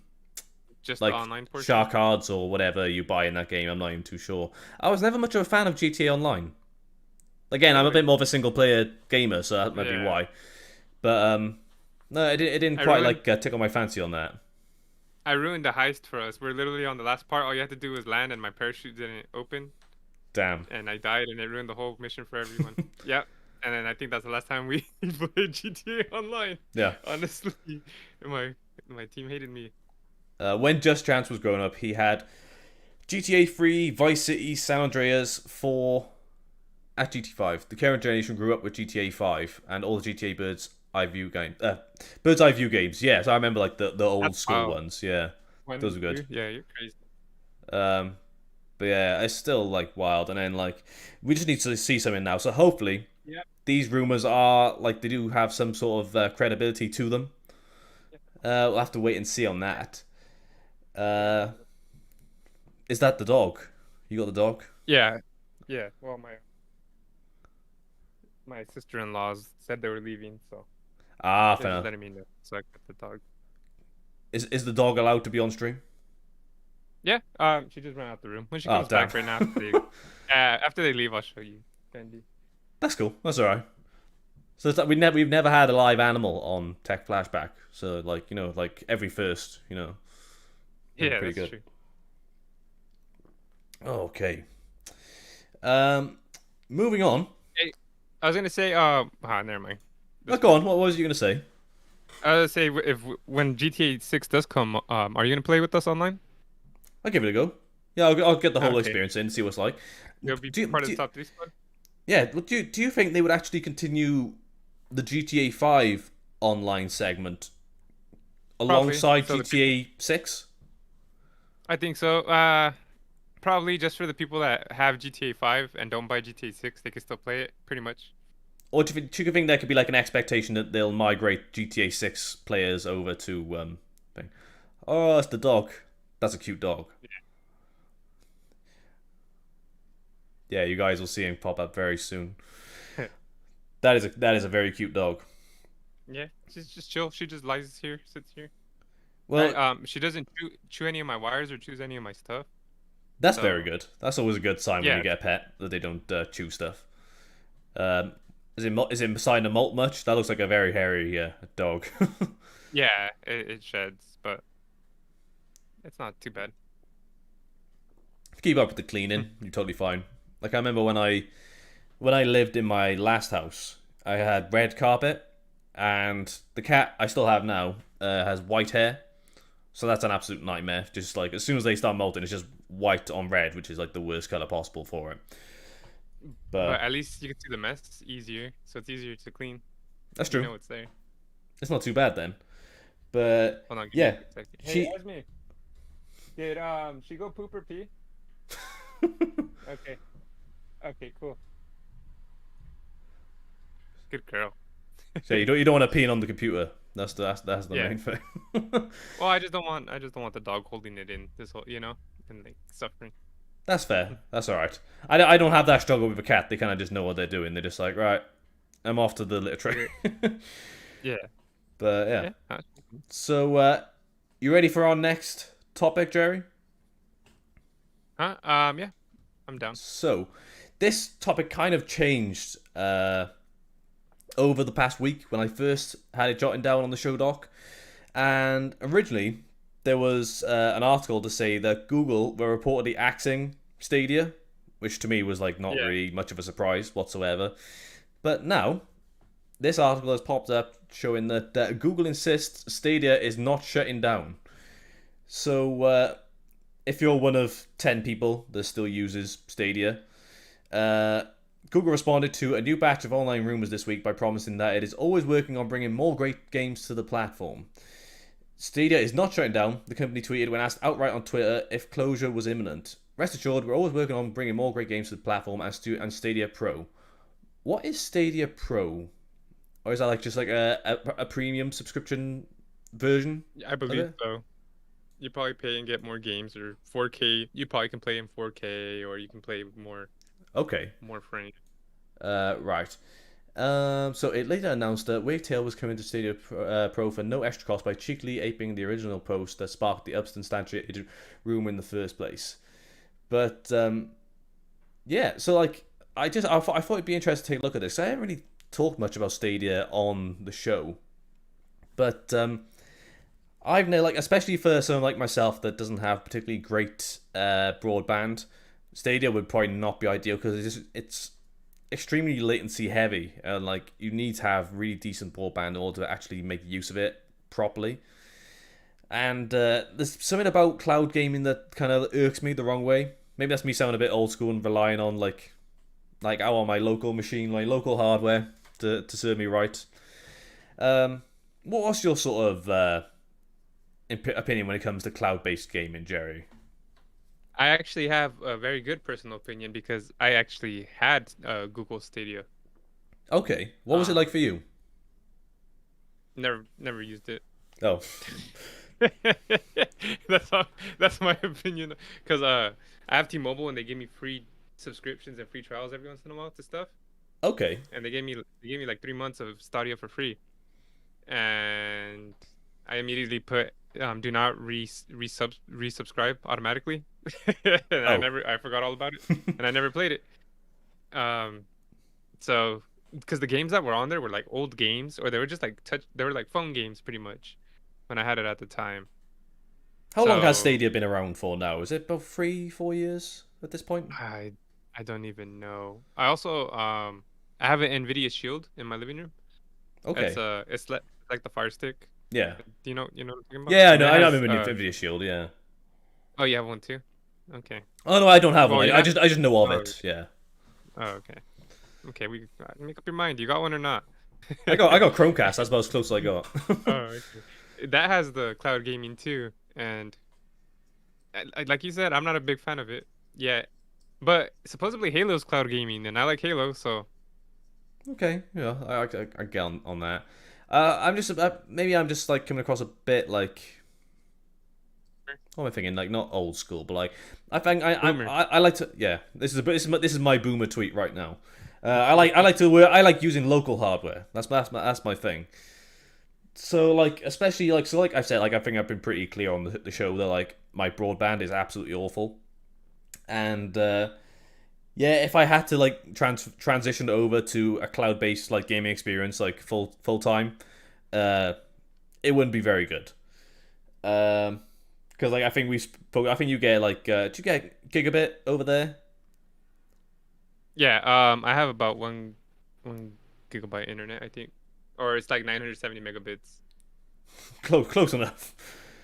just the like online portion. shark cards or whatever you buy in that game. I'm not even too sure. I was never much of a fan of GTA Online. Again, I'm a Really? bit more of a single player gamer, so that might be Yeah. why. But no, it didn't I quite ruined like tickle my fancy on that. I ruined the heist for us. We're literally on the last part. All you had to do was land, and my parachute didn't open, Damn. and I died, and it ruined the whole mission for everyone. Yep. And then I think that's the last time we played GTA Online. Yeah. Honestly, my my team hated me. When Just Chance was growing up, he had GTA 3, Vice City, San Andreas, 4, at GTA 5. The current generation grew up with GTA 5 and all the GTA Bird's Eye View games. Yeah, so I remember like the old That's school wild. ones. Yeah, those One, were good. two. Yeah, you're crazy. Um, but yeah, it's still like wild. And then like we just need to see something now. So hopefully Yeah. these rumors are like they do have some sort of credibility to them. We'll have to wait and see on that. Yeah. Uh, is that the dog? You got the dog? Yeah. Yeah. Well, my sister-in-laws said they were leaving, so Ah, they're fair just enough. letting me know. So I got the dog. Is the dog allowed to be on stream? Yeah. She just ran out the room. When she Oh, comes damn. back right now, after they leave, I'll show you. Candy. That's cool. That's alright. So it's like we've never had a live animal on Tech Flashback. So like like every first Yeah, pretty that's good. true. Okay. Um, moving on. Hey, I was gonna say, never mind. Oh, This go one. on. What was you gonna say? I was gonna say if when GTA 6 does come, are you gonna play with us online? I'll give it a go. Yeah, I'll get the whole Okay, experience in, see what it's like. you'll be Do, part of do, the top 3 squad. yeah, do you think they would actually continue the GTA 5 online segment Probably. alongside So the people, GTA 6? I think so. Probably just for the people that have GTA 5 and don't buy GTA 6, they can still play it, pretty much. Or do you think there could be like an expectation that they'll migrate GTA 6 players over to thing? Oh, it's the dog. That's a cute dog. Yeah, you guys will see him pop up very soon. That is a very cute dog. Yeah, she's just chill. She just lies here, sits here. Well, She doesn't chew any of my wires or choose any of my stuff. that's very So good. That's always a good sign when you yeah, get a pet that they don't chew stuff. Um, is it starting to molt much? That looks like a very hairy dog. yeah, it sheds, but it's not too bad. Keep up with the cleaning, you're totally fine. Like I remember when I lived in my last house, I had red carpet, and the cat I still have now has white hair. So that's an absolute nightmare. Just like as soon as they start molting, it's just white on red, which is like the worst color possible for it. But But at least you can see the mess easier, so it's easier to clean. that's You true. know it's there. It's not too bad then. But Hold on, give me a yeah, quick second. Hey, she. Esme, did she go poop or pee? Okay, okay, cool. Good girl. So you don't want to pee on the computer. That's the Yeah. main thing. Well, I just don't want the dog holding it in this whole, and like suffering. That's fair. That's all right. I don't have that struggle with a cat. They kind of just know what they're doing. They're just like, right, I'm off to the litter tray. Yeah. But yeah. Yeah. So you ready for our next topic, Jerry? Huh? Yeah. I'm down. So this topic kind of changed over the past week when I first had it jotted down on the show doc. And originally, there was an article to say that Google were reportedly axing Stadia, which to me was like not Yeah. really much of a surprise whatsoever. But now, this article has popped up showing that Google insists Stadia is not shutting down. So, if you're one of 10 people that still uses Stadia, Google responded to a new batch of online rumors this week by promising that it is always working on bringing more great games to the platform. Stadia is not shutting down, the company tweeted when asked outright on Twitter if closure was imminent. Rest assured, we're always working on bringing more great games to the platform and Stadia Pro. What is Stadia Pro? Or is that like just like a premium subscription version I of believe it? so. You probably pay and get more games or 4K. You probably can play in 4K or you can play more Okay, frames. right. So it later announced that Wavetail was coming to Stadia Pro for no extra cost by cheekily aping the original post that sparked the unsubstantiated rumor in the first place. But yeah, so like I thought it'd be interesting to take a look at this. I haven't really talked much about Stadia on the show, but I've never like, especially for someone like myself that doesn't have particularly great broadband, Stadia would probably not be ideal because it's extremely latency heavy, and like you need to have really decent broadband in order to actually make use of it properly. And there's something about cloud gaming that kind of irks me the wrong way. Maybe that's me sounding a bit old school and relying on like I want my local machine, my local hardware to serve me right. What's your sort of opinion when it comes to cloud-based gaming, Jerry? I actually have a very good personal opinion because I actually had Google Stadia. Okay, what was it like for you? Never used it. Oh, That's my opinion. Because I have T-Mobile and they give me free subscriptions and free trials every once in a while to stuff. okay. And they gave me like 3 months of Stadia for free. And I immediately put do not resubscribe automatically. And Oh, I forgot all about it and I never played it. Um so because the games that were on there were like old games, or they were just like they were like phone games pretty much when I had it at the time. how long has So Stadia been around for now? Is it about 3, 4 years at this point? I don't even know. I also I have an Nvidia Shield in my living room. Okay, It's like the Fire Stick. yeah, Do you know what I'm talking about? yeah. I And know. it I know. has I'm in Nvidia Shield. Yeah. oh, you have one too? Okay. Oh no, I don't have Well, one. you I just know of oh, it. Yeah. oh, okay. Okay, we make up your mind. You got one or not? I got Chromecast. That's about as close as I got. Oh, okay. That has the cloud gaming too, and like you said, I'm not a big fan of it yet. But supposedly Halo's cloud gaming, and I like Halo, so Okay, yeah, I get on that. I'm just maybe I'm just like coming across a bit like, what am I thinking? Like not old school, but like I think boomer. I like to, yeah. This is my boomer tweet right now. I like using local hardware. That's my thing. So like especially like I said, like I think I've been pretty clear on the show that like my broadband is absolutely awful, and yeah, if I had to like transition over to a cloud based like gaming experience like full time, uh, it wouldn't be very good. Because like I think you get like do you get gigabit over there? Yeah, I have about one gigabyte internet, I think, or it's like 970 megabits. Close enough.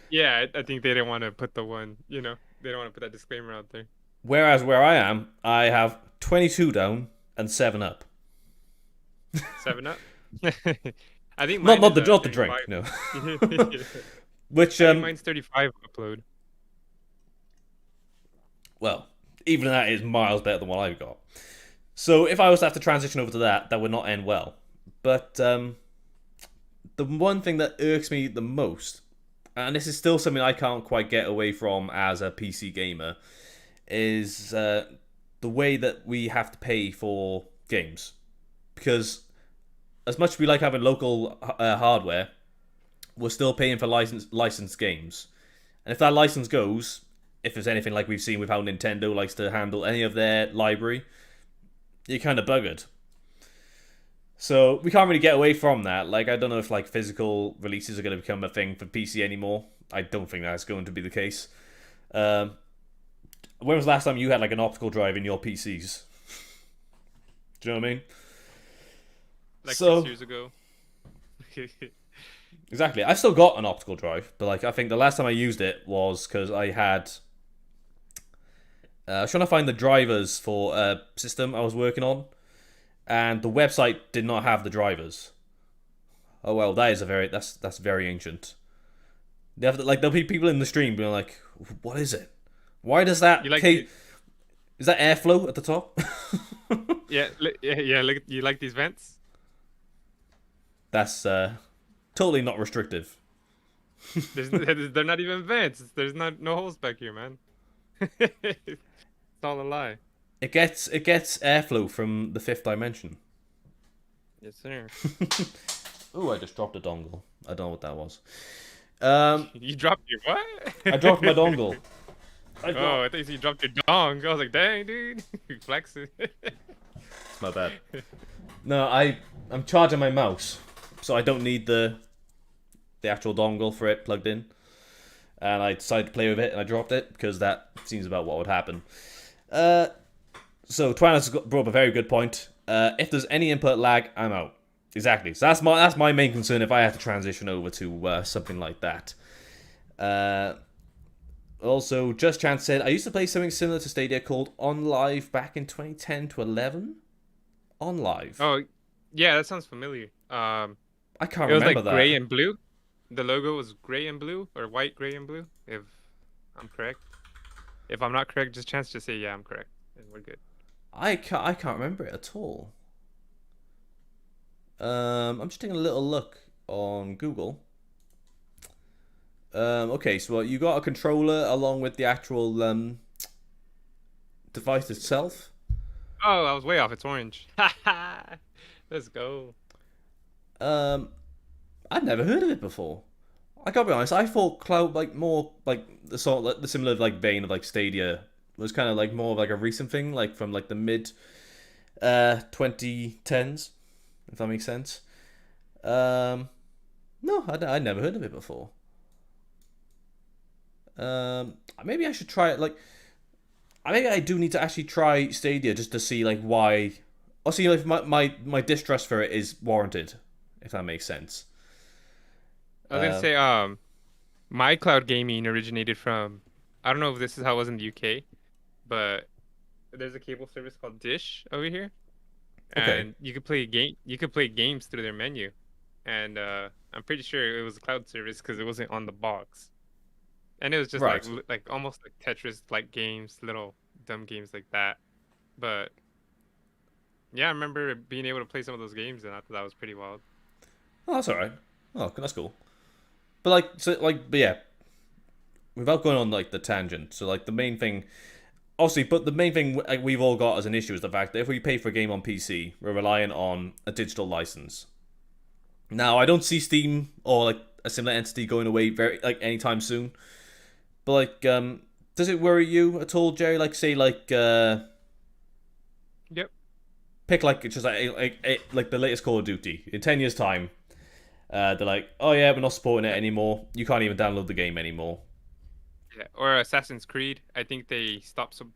Yeah, I think they didn't want to put they don't want to put that disclaimer out there. Whereas where I am, I have 22 down and 7 up. 7 Up. I think Not mine is not the drink, 35. no. I Which think mine's 35 upload. well, even that is miles better than what I've got. So if I was to have to transition over to that, that would not end well. But the one thing that irks me the most, and this is still something I can't quite get away from as a PC gamer, is the way that we have to pay for games. Because as much as we like having local hardware, we're still paying for licensed games. And if that license goes, if there's anything like we've seen with how Nintendo likes to handle any of their library, you're kind of buggered. So we can't really get away from that. Like I don't know if like physical releases are going to become a thing for PC anymore. I don't think that's going to be the case. When was the last time you had like an optical drive in your PCs? Do you know what I mean? Like So 6 years ago. exactly, I've still got an optical drive, but like I think the last time I used it was because I had. I was trying to find the drivers for a system I was working on, and the website did not have the drivers. Oh well, that's very ancient. They have like there'll be people in the stream being like, "What is it? Why does You that like the, is that airflow at the top?" yeah, look, you like these vents? That's totally not restrictive. They're not even vents. There's no holes back here, man. It's all a lie. It gets airflow from the fifth dimension. Yes, sir. Ooh, I just dropped a dongle. I don't know what that was. Um, You dropped your I dropped my what? dongle. I Oh, dropped. I thought you said you dropped your dong. I was like, dang, dude. You flexing. It's my bad. No, I'm charging my mouse, so I don't need the actual dongle for it plugged in. And I decided to play with it, and I dropped it because that seems about what would happen. So Twanis brought up a very good point. If there's any input lag, I'm out. Exactly. So that's my main concern if I have to transition over to something like that. Also, Just Chance said, I used to play something similar to Stadia called On Live back in 2010 to 11. On Live. Oh, yeah, that sounds familiar. I can't It was remember like gray that. and blue. The logo was gray and blue, or white, gray, and blue. If I'm correct. If I'm not correct, just chance to say yeah, I'm correct, and we're good. I can't remember it at all. I'm just taking a little look on Google. Okay, so you got a controller along with the actual device itself. Oh, I was way off. It's orange. Let's go. Um, I've never heard of it before. I gotta be honest. I thought cloud like more like the sort like the similar like vein of like Stadia was kind of like more of like a recent thing, like from like the mid 2010s, if that makes sense. Um, no, I never heard of it before. Maybe I should try it. Like, maybe I do need to actually try Stadia just to see like why. I'll see if my distrust for it is warranted, if that makes sense. I was gonna Uh, say, my cloud gaming originated from, I don't know if this is how it was in the UK, but there's a cable service called Dish over here, okay, and you could play games through their menu, and I'm pretty sure it was a cloud service because it wasn't on the box, and it was just right. like almost like Tetris like games, little dumb games like that. But yeah, I remember being able to play some of those games, and I thought that was pretty wild. Oh, that's all right. Oh, that's cool. But but yeah, without going on like the tangent. So like the main thing, obviously, but the main thing like, we've all got as an issue is the fact that if we pay for a game on PC, we're relying on a digital license. Now, I don't see Steam or like a similar entity going away very like anytime soon. But like, does it worry you at all, Jerry? Like, say like Yep. pick like it's just like the latest Call of Duty in 10 years' time. They're like, oh yeah, we're not supporting it anymore. You can't even download the game anymore. Yeah. Or Assassin's Creed. I think they stopped some.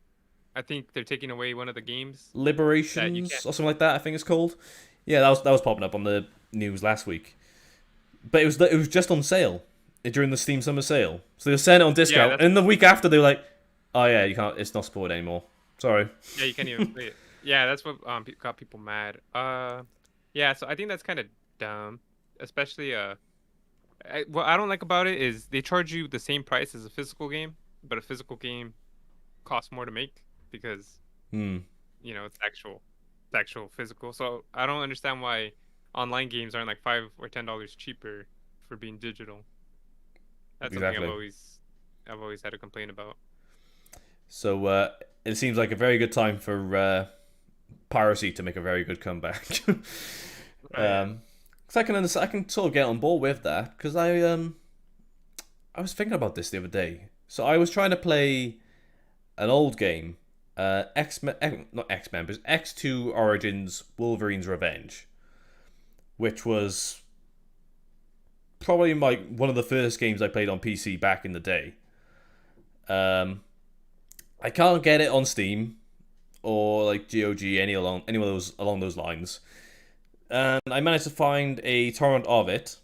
I think they're taking away one of the games that you Liberations can't. or something like that. I think it's called. Yeah, that was popping up on the news last week. But it was just on sale during the Steam Summer Sale. So they were selling it on Yeah, discount, that's and the week after they were like, oh yeah, you can't. It's not supported anymore. Sorry. yeah, you can't even play it. Yeah, that's what got people mad. Yeah, so I think that's kind of dumb, especially what I don't like about it is they charge you the same price as a physical game, but a physical game costs more to make because Hmm. it's actual physical. So I don't understand why online games aren't like $5 or $10 cheaper for being digital. That's something Exactly. I've always had to complain about. So it seems like a very good time for piracy to make a very good comeback. Right. 'Cause I can sort of get on board with that because I was thinking about this the other day. So I was trying to play an old game, not X Men, but X2 Origins Wolverine's Revenge, which was probably one of the first games I played on PC back in the day. Um, I can't get it on Steam or like GOG any of those along those lines. And I managed to find a torrent of it,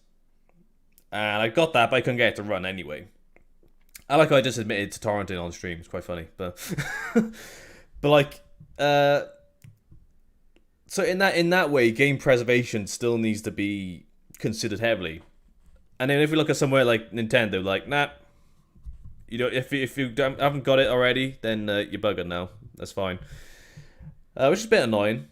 and I got that, but I couldn't get it to run anyway. I like how I just admitted to torrenting on stream. It's quite funny, but but like uh, so in that way, game preservation still needs to be considered heavily. And then if we look at somewhere like Nintendo, like nah, you know, if you haven't got it already, then you're buggered now. That's fine. Which is a bit annoying.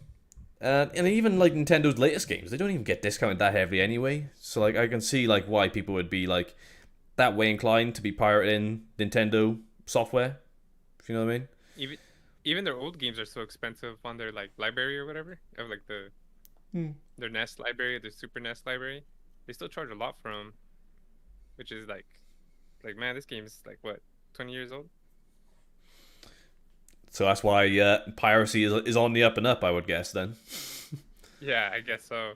And even like Nintendo's latest games, they don't even get discounted that heavily anyway. So like I can see like why people would be like that way inclined to be pirating Nintendo software. If you know what I mean? Even even their old games are so expensive on their like library or whatever of like the their Nest library, their Super Nest library. They still charge a lot for them, which is like man, this game is like what, 20 years old? So that's why piracy is on the up and up, I would guess then. Yeah, I guess so. You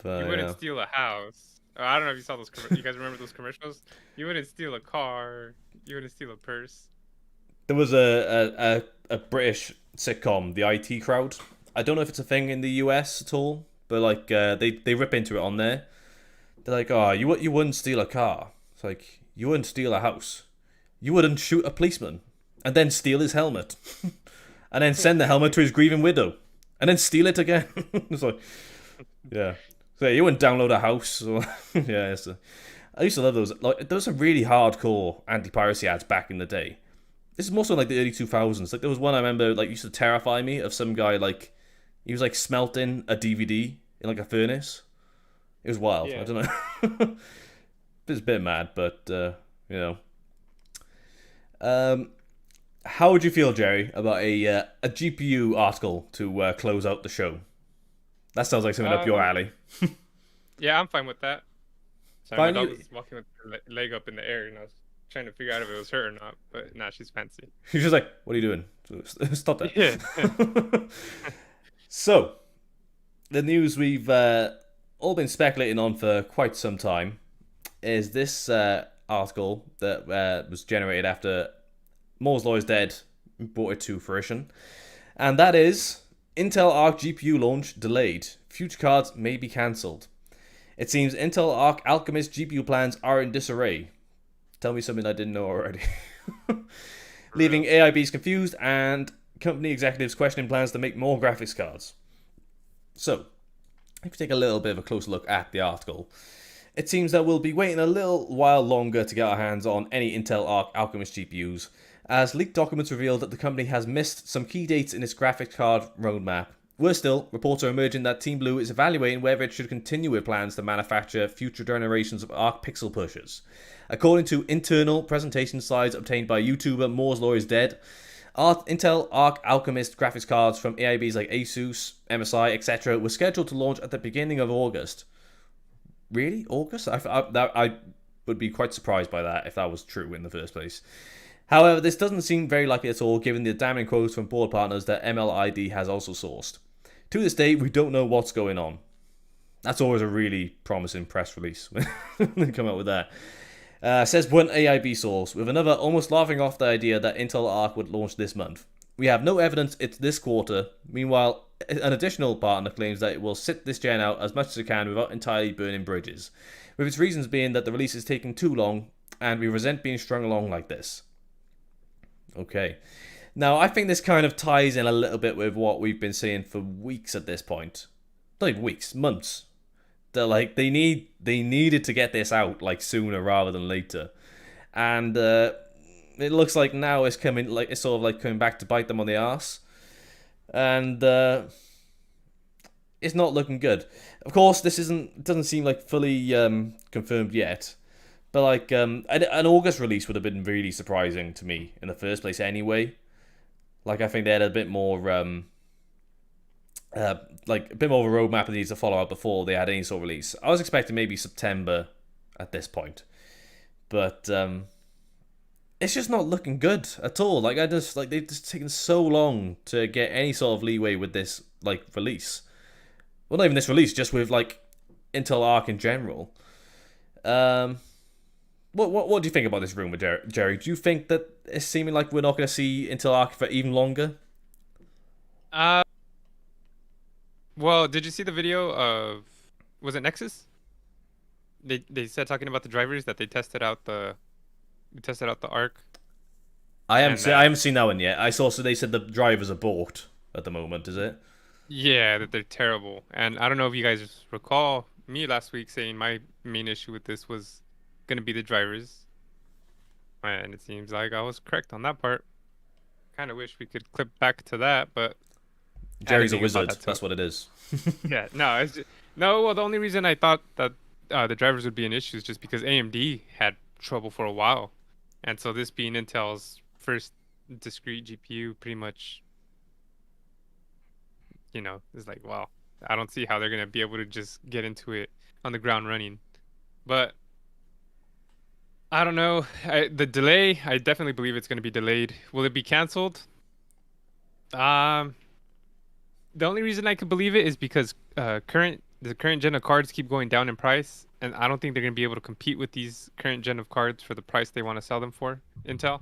But wouldn't yeah, steal a house. I don't know if you saw those. You guys remember those commercials? You wouldn't steal a car. You wouldn't steal a purse. there was a British sitcom, The IT Crowd. I don't know if it's a thing in the US at all, but like they rip into it on there. They're like, oh, you wouldn't steal a car. It's like you wouldn't steal a house. You wouldn't shoot a policeman and then steal his helmet, and then send the helmet to his grieving widow, and then steal it again. It's like, yeah. So yeah, you wouldn't download a house. Or, yeah, I used to love those. Like, there was some really hardcore anti-piracy ads back in the day. This is more so like the early 2000s. Like there was one I remember like used to terrify me of some guy like he was like smelting a DVD in like a furnace. It was wild. I Yeah. don't know. It's a bit mad, but you know. Um, how would you feel, Jerry, about a GPU article to close out the show? That sounds like something up your Um. alley. Yeah, I'm fine with that. Sorry, my Fine, dog you. was walking with her leg up in the air, and I was trying to figure out if it was her or not. But nah, she's fancy. You're just like, what are you doing? Stop Yeah. that. So, the news we've all been speculating on for quite some time is this article that was generated after Moore's Law is Dead brought it to fruition. And that is Intel Arc GPU launch delayed. Future cards may be cancelled. It seems Intel Arc Alchemist GPU plans are in disarray. Tell me something I didn't know already. For Leaving real. AIBs confused and company executives questioning plans to make more graphics cards. So, if we take a little bit of a closer look at the article, it seems that we'll be waiting a little while longer to get our hands on any Intel Arc Alchemist GPUs, as leaked documents reveal that the company has missed some key dates in its graphics card roadmap. Worse still, reports are emerging that Team Blue is evaluating whether it should continue with plans to manufacture future generations of Arc pixel pushers. According to internal presentation slides obtained by YouTuber Moore's Law is Dead, Intel Arc Alchemist graphics cards from AIBs like Asus, MSI, etc. were scheduled to launch at the beginning of August. Really? August? I would be quite surprised by that if that was true in the first place. However, this doesn't seem very likely at all given the damning quotes from board partners that MLID has also sourced. To this day, we don't know what's going on. That's always a really promising press release when they come out with that. Says one AIB source, with another almost laughing off the idea that Intel Arc would launch this month. We have no evidence it's this quarter. Meanwhile, an additional partner claims that it will sit this gen out as much as it can without entirely burning bridges, with its reasons being that the release is taking too long, and we resent being strung along like this. Okay. Now, I think this kind of ties in a little bit with what we've been saying for weeks at this point. Not even weeks, months. They're like they needed to get this out like sooner rather than later, and it looks like now it's coming like it's sort of like coming back to bite them on the arse, and it's not looking good. Of course, this doesn't seem like fully confirmed yet, but like an August release would have been really surprising to me in the first place anyway. Like I think they had a bit more like a bit more of a roadmap that needs to follow up before they had any sort of release. I was expecting maybe September at this point, but it's just not looking good at all. Like they've just taken so long to get any sort of leeway with this like release. Well, not even this release, just with like Intel Arc in general. What do you think about this rumor, Jerry? Do you think that it's seeming like we're not going to see Intel Arc for even longer? Uh. Well, did you see the video of, was it Nexus? They said, talking about the drivers, that they tested out the arc, and I that, haven't seen that one yet. I saw so they said the drivers are bought at the moment. Is it? yeah, that they're terrible. And I don't know if you guys recall me last week saying my main issue with this was gonna be the drivers, and it seems like I was correct on that part. Kind of wish we could clip back to that, but I had to Jerry's a think about wizard. that too. That's what it is. Yeah, no, no. Well, the only reason I thought that the drivers would be an issue is just because AMD had trouble for a while, and so this being Intel's first discrete GPU, pretty much, is like, wow. I don't see how they're gonna be able to just get into it on the ground running. But I don't know. The delay, I definitely believe it's gonna be delayed. Will it be canceled? Um, the only reason I could believe it is because the current gen of cards keep going down in price, and I don't think they're gonna be able to compete with these current gen of cards for the price they want to sell them for. Intel.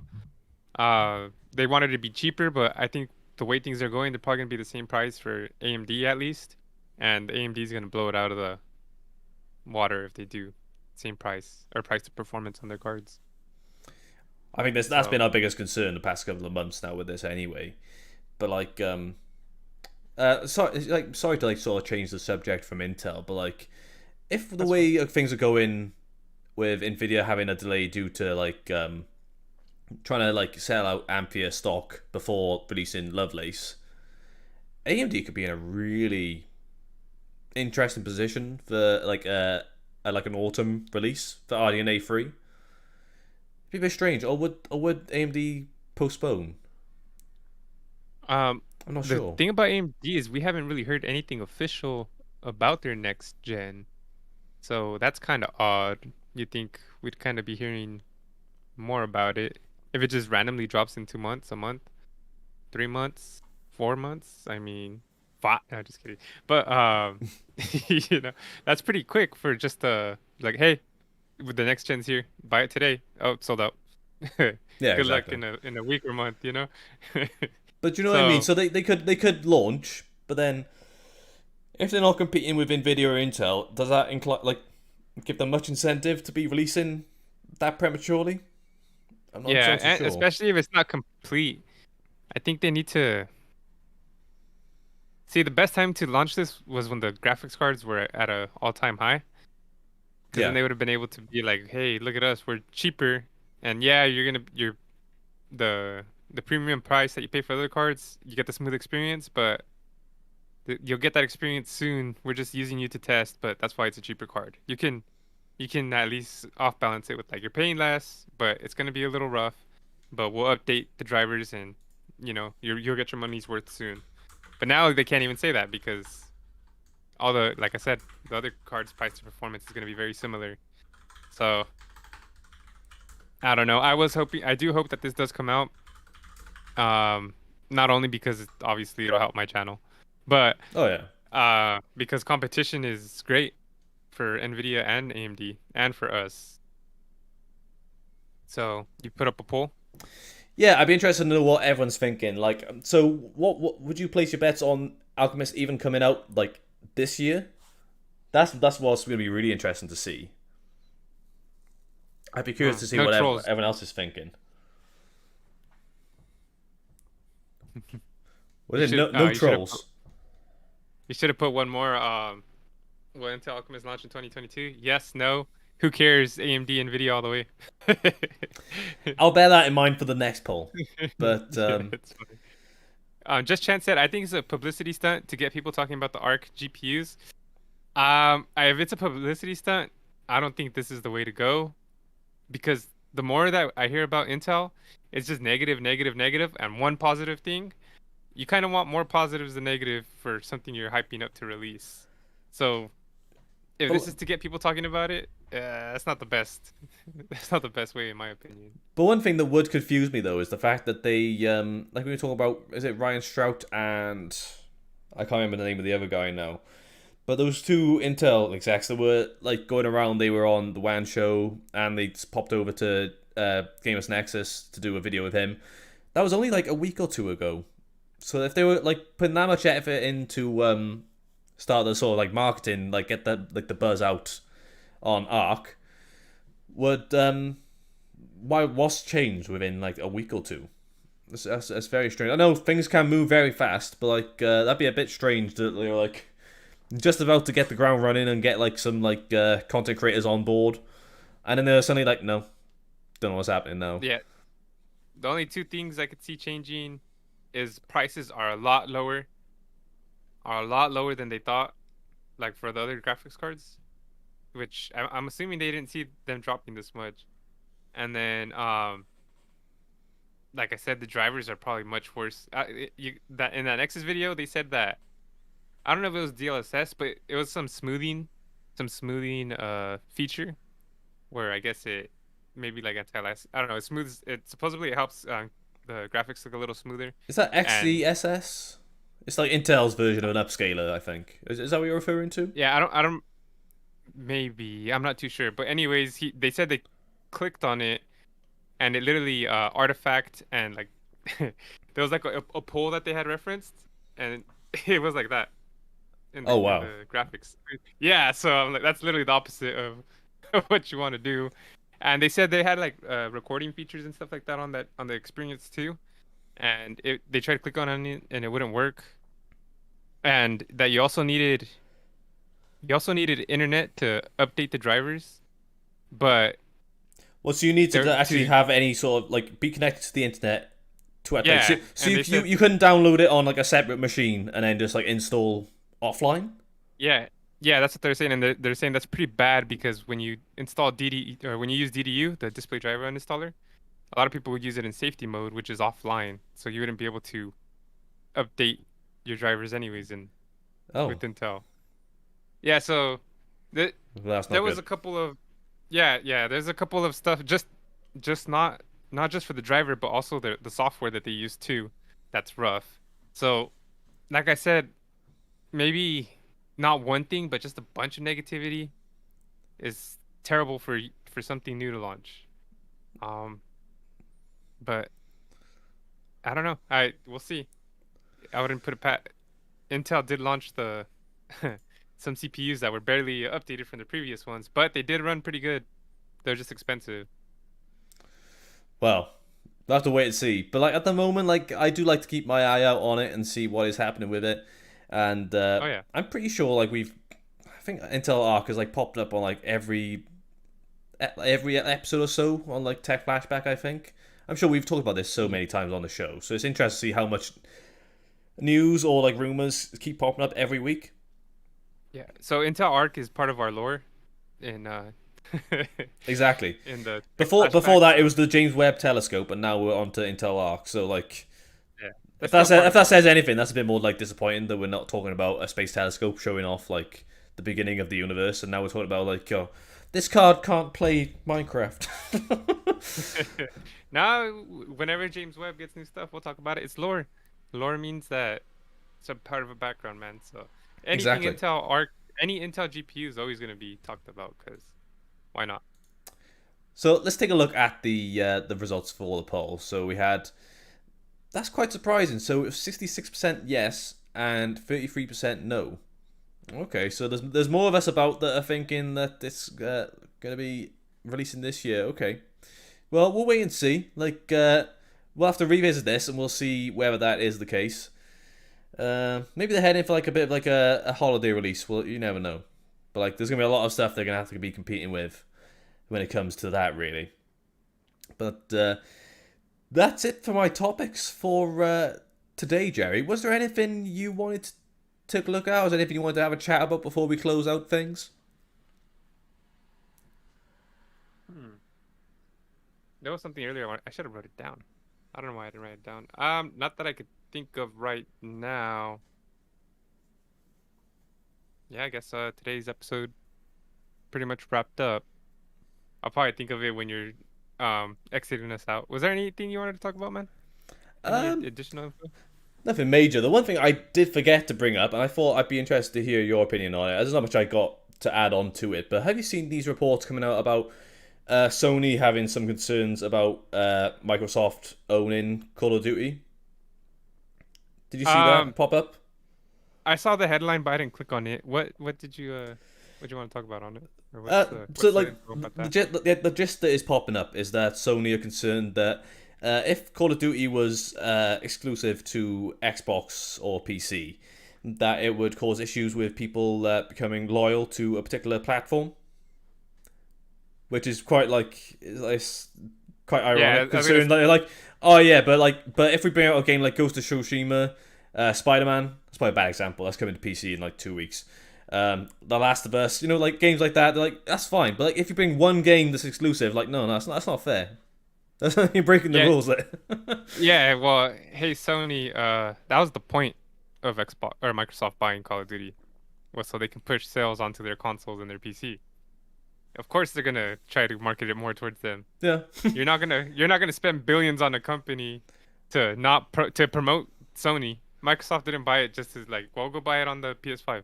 They wanted to be cheaper, but I think the way things are going, they're probably gonna be the same price for AMD at least, and AMD is gonna blow it out of the water if they do same price or price to performance on their cards. I think that's been So our biggest concern the past couple of months now with this anyway. But like, sorry to like sort of change the subject from Intel, but like, if the that's fine. way things are going with Nvidia having a delay due to like trying to like sell out Ampere stock before releasing Lovelace, AMD could be in a really interesting position for like an autumn release for RDNA 3. It'd be a bit strange, or would AMD postpone? Um, I'm not the sure. thing about AMD is we haven't really heard anything official about their next gen, so that's kind of odd. You think we'd kind of be hearing more about it if it just randomly drops in 2 months, a month, 3 months, 4 months? I mean, five. No, just kidding. But you know, that's pretty quick for just like, hey, with the next gen's here, buy it today. Oh, it's sold out. Yeah, Good luck exactly. in a week or month, you know. But you know what I mean. So So they could launch, but then if they're not competing with Nvidia or Intel, does that give them much incentive to be releasing that prematurely? I'm yeah, not so and sure. especially if it's not complete, I think they need to see the best time to launch this was when the graphics cards were at a all-time high, because then Yeah. they would have been able to be like, hey, look at us, we're cheaper, and yeah, you're the premium price that you pay for other cards, you get the smooth experience, but you'll get that experience soon. We're just using you to test, but that's why it's a cheaper card. You can at least off balance it with like you're paying less, but it's gonna be a little rough. But we'll update the drivers and you'll get your money's worth soon. But now they can't even say that because all the like I said, the other cards price to performance is gonna be very similar. So I don't know. I do hope that this does come out. Um, not only because obviously it'll help my channel, but Oh yeah. because competition is great for Nvidia and AMD and for us. So you put up a poll. Yeah, I'd be interested to know what everyone's thinking. Like, so what would you place your bets on Alchemist even coming out like this year? That's what's going to be really interesting to see. I'd be curious to see No what trolls. everyone else is thinking. Was You it should no you should have put, trolls? you should have put one more. Will Intel Alchemist launch in 2022? Yes, no. Who cares? AMD, Nvidia all the way. I'll bear that in mind for the next poll. But Yeah, it's funny. Just Chan said, I think it's a publicity stunt to get people talking about the ARC GPUs. If it's a publicity stunt, I don't think this is the way to go because the more that I hear about Intel, it's just negative, negative, negative, and one positive thing. You kind of want more positives than negative for something you're hyping up to release. So if this but is to get people talking about it, that's not the best. That's not the best way, in my opinion. but one thing that would confuse me though is the fact that they like we were talking about, is it Ryan Strout and I can't remember the name of the other guy now. But those two Intel execs that were like going around, they were on the WAN show and they just popped over to Gamers Nexus to do a video with him. That was only like a week or two ago. So if they were like putting that much effort into start the sort of like marketing, like get the buzz out on Arc, would what's changed within like a week or two? That's very strange. I know things can move very fast, but like that'd be a bit strange that they're like just about to get the ground running and get like some like content creators on board, and then they're suddenly like, no, don't know what's happening now. Yeah, the only two things I could see changing is prices are a lot lower than they thought, like for the other graphics cards, which I'm assuming they didn't see them dropping this much. And then, like I said, the drivers are probably much worse. That in that Nexus video, they said that I don't know if it was DLSS, but it was some smoothing feature where I guess it maybe like anti-alias. I don't know. It smooths. It supposedly it helps the graphics look a little smoother. Is that And XeSS? It's like Intel's version of an upscaler, I think. Is that what you're referring to? yeah, I don't. Maybe I'm not too sure. But anyways, they said they clicked on it and it literally artifact and like there was like a poll that they had referenced and it was like that in Oh in wow. the graphics. Yeah, so I'm like that's literally the opposite of what you want to do. And they said they had like recording features and stuff like that on the experience too. And they tried to click on it and it wouldn't work. And that you also needed internet to update the drivers, but Well, so you need to there actually to have any sort of like be connected to the internet to update. So, yeah, so and you, they you said you couldn't download it on like a separate machine and then just like install offline. yeah, yeah, that's what they're saying, and they're saying that's pretty bad because when you install DD or when you use DDU, the display driver installer, a lot of people would use it in safety mode, which is offline, so you wouldn't be able to update your drivers anyways in Oh, with Intel. Yeah, so th well, that's there not was good. a couple of yeah, there's a couple of stuff just not just for the driver, but also the software that they use too. That's rough. So, like I said, maybe not one thing, but just a bunch of negativity is terrible for something new to launch. Um, but I don't know. We'll see. I wouldn't put a pat. Intel did launch the some CPUs that were barely updated from the previous ones, but they did run pretty good. They're just expensive. Well, we'll have to wait and see. But like at the moment, like I do like to keep my eye out on it and see what is happening with it. And Oh yeah. I'm pretty sure like I think Intel Arc has like popped up on like every episode or so on like Tech Flashback. I think I'm sure we've talked about this so many times on the show. So it's interesting to see how much news or like rumors keep popping up every week. Yeah. So Intel Arc is part of our lore in Exactly. in the tech Before flashback. that, it So was the James Webb Telescope, and now we're on to Intel Arc. So like, yeah, if that's still part if of that our says lore. anything, that's a bit more like disappointing that we're not talking about a space telescope showing off like the beginning of the universe, and now we're talking about like, oh, this card can't play Minecraft. Now, whenever James Webb gets new stuff, we'll talk about it. It's lore. Lore means that it's a part of a background, man. So anything Exactly. Intel Arc, any Intel GPU is always going to be talked about because why not? So let's take a look at the results for the poll. So we had that's quite surprising. So it was 66% yes and 33% no. Okay, so there's more of us about that are thinking that it's gonna be releasing this year. Okay, well we'll wait and see. Like we'll have to revisit this and we'll see whether that is the case. Maybe they're heading for like a bit of like a holiday release. Well, you never know. But like there's gonna be a lot of stuff they're gonna have to be competing with when it comes to that really. But that's it for my topics for today, Jerry. Was there anything you wanted to take a look at? Was there anything you wanted to have a chat about before we close out things? Hmm. There was something earlier. I should have wrote it down. I don't know why I didn't write it down. Not that I could think of right now. Yeah, I guess today's episode pretty much wrapped up. I'll probably think of it when you're exiting us out. Was there anything you wanted to talk about, man? Any Um, additional info? Nothing major. The one thing I did forget to bring up, and I thought I'd be interested to hear your opinion on it. There's not much I got to add on to it, but have you seen these reports coming out about Sony having some concerns about Microsoft owning Call of Duty? Did you see that Um, pop up? I saw the headline, but I didn't click on it. What did you want to talk about on it? Or Uh, so what's the like info about that? the gist that is popping up is that Sony are concerned that if Call of Duty was exclusive to Xbox or PC, that it would cause issues with people becoming loyal to a particular platform, which is quite like it's quite Yeah, ironic I was gonna. considering that they're like, oh yeah, but if we bring out a game like Ghost of Tsushima, Spider Man, that's probably a bad example. That's coming to PC in like 2 weeks. The Last of Us, like games like that, they're like that's fine. But like if you bring one game that's exclusive, like no, that's not fair. You're breaking the Yeah, rules there. yeah. Well, hey Sony, that was the point of Xbox or Microsoft buying Call of Duty was so they can push sales onto their consoles and their PC. Of course, they're gonna try to market it more towards them. Yeah. You're not gonna spend billions on a company to not to promote Sony. Microsoft didn't buy it just as like, well, go buy it on the PS5.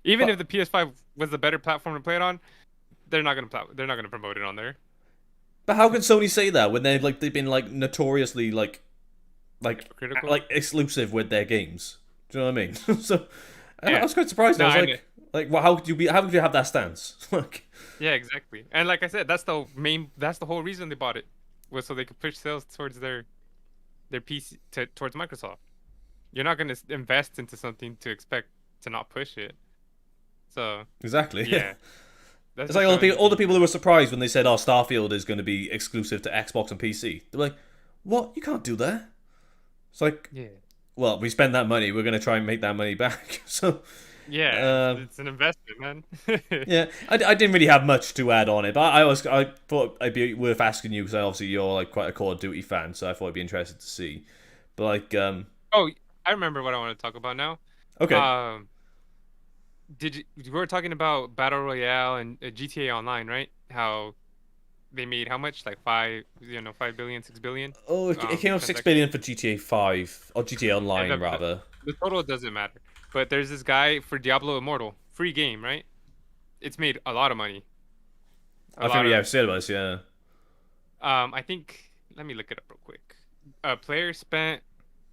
Even if But the PS5 was the better platform to play it on, they're not gonna promote it on there. but how can Sony say that when they've been like notoriously like Critical. like exclusive with their games? Do you know what I mean? So I Yeah. was quite surprised. I No, was I know. like, well, how could you be? How could you have that stance? Like, Yeah, exactly. And like I said, that's the whole reason they bought it was so they could push sales towards their PC towards Microsoft. You're not gonna invest into something to expect to not push it. So exactly. yeah, that's It's just like showing all the people who were surprised when they said, "Oh, Starfield is going to be exclusive to Xbox and PC." They're like, "What? You can't do that." It's like, yeah, well, we spend that money, we're going to try and make that money back. So, yeah, um, it's an investment, man. yeah, I didn't really have much to add on it, but I thought it'd be worth asking you because obviously you're like quite a Call of Duty fan, so I thought it'd be interested to see. But like, Oh, I remember what I want to talk about now. okay, Um, we were talking about Battle Royale and GTA Online, right? How they made how much? Like 5 billion, 6 billion, oh, it came up 6 transactions. billion for GTA 5 or GTA Yeah, Online rather. the total doesn't matter. But there's this guy for Diablo Immortal, free game, right? It's made a lot of money. A I think lot we of have said about this, yeah. I think let me look it up real quick. Player spent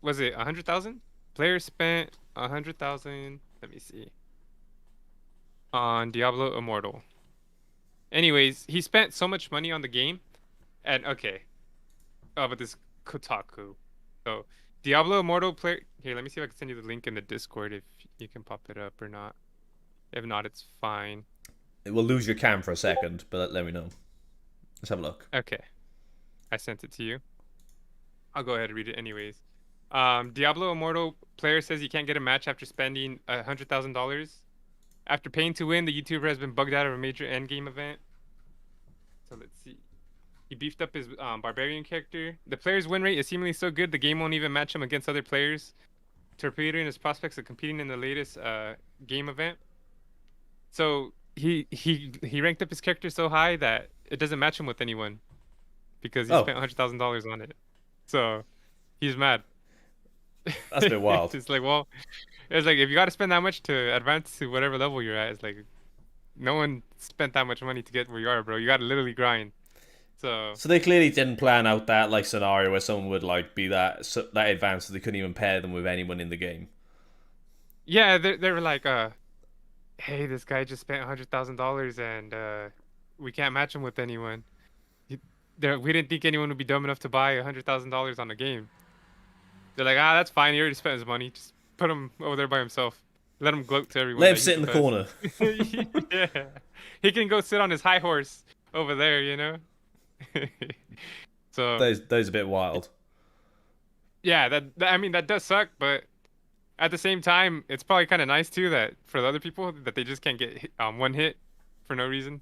was it 100,000? Player spent 100,000. Let me see. On Diablo Immortal. Anyways, he spent so much money on the game, and okay. Oh, but this Kotaku. So Diablo Immortal player. Here, let me see if I can send you the link in the Discord if you can pop it up or not. If not, it's fine. It will lose your cam for a second, but let me know. Let's have a look. Okay, I sent it to you. I'll go ahead and read it anyways. Diablo Immortal player says he can't get a match after spending $100,000. After paying to win, the YouTuber has been bugged out of a major endgame event. So let's see. He beefed up his barbarian character. The player's win rate is seemingly so good the game won't even match him against other players, torpedoing his prospects of competing in the latest game event. So he ranked up his character so high that it doesn't match him with anyone because he Oh, spent $100,000 on it. So he's mad. that's a bit wild. It's like, well, it's like if you got to spend that much to advance to whatever level you're at, it's like no one spent that much money to get where you are, bro. You got to literally grind. So So they clearly didn't plan out that like scenario where someone would like be that advanced that they couldn't even pair them with anyone in the game. yeah, they were like, hey, this guy just spent $100,000 and we can't match him with anyone. He, we didn't think anyone would be dumb enough to buy $100,000 on a game. They're like, that's fine. He already spent his money. Just put him over there by himself. Let him gloat to everyone Let him that he's sit in the the best. corner. Yeah, he can go sit on his high horse over there, So That is a bit wild. yeah, I mean that does suck, but at the same time, it's probably kind of nice too that for the other people that they just can't get one hit for no reason.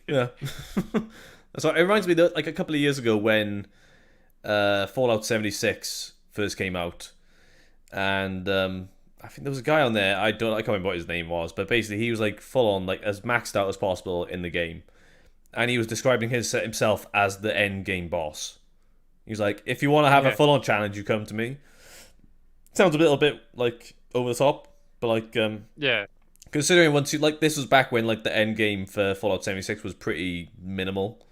Yeah. So it reminds me that like a couple of years ago when Fallout 76 first came out, and I think there was a guy on there. I can't remember what his name was, but basically he was like full on like as maxed out as possible in the game, and he was describing himself as the end game boss. He was like, if you want to have a Yeah, full on challenge, you come to me. Sounds a little bit like over the top, but like yeah, considering once you like this was back when like the end game for Fallout 76 was pretty minimal.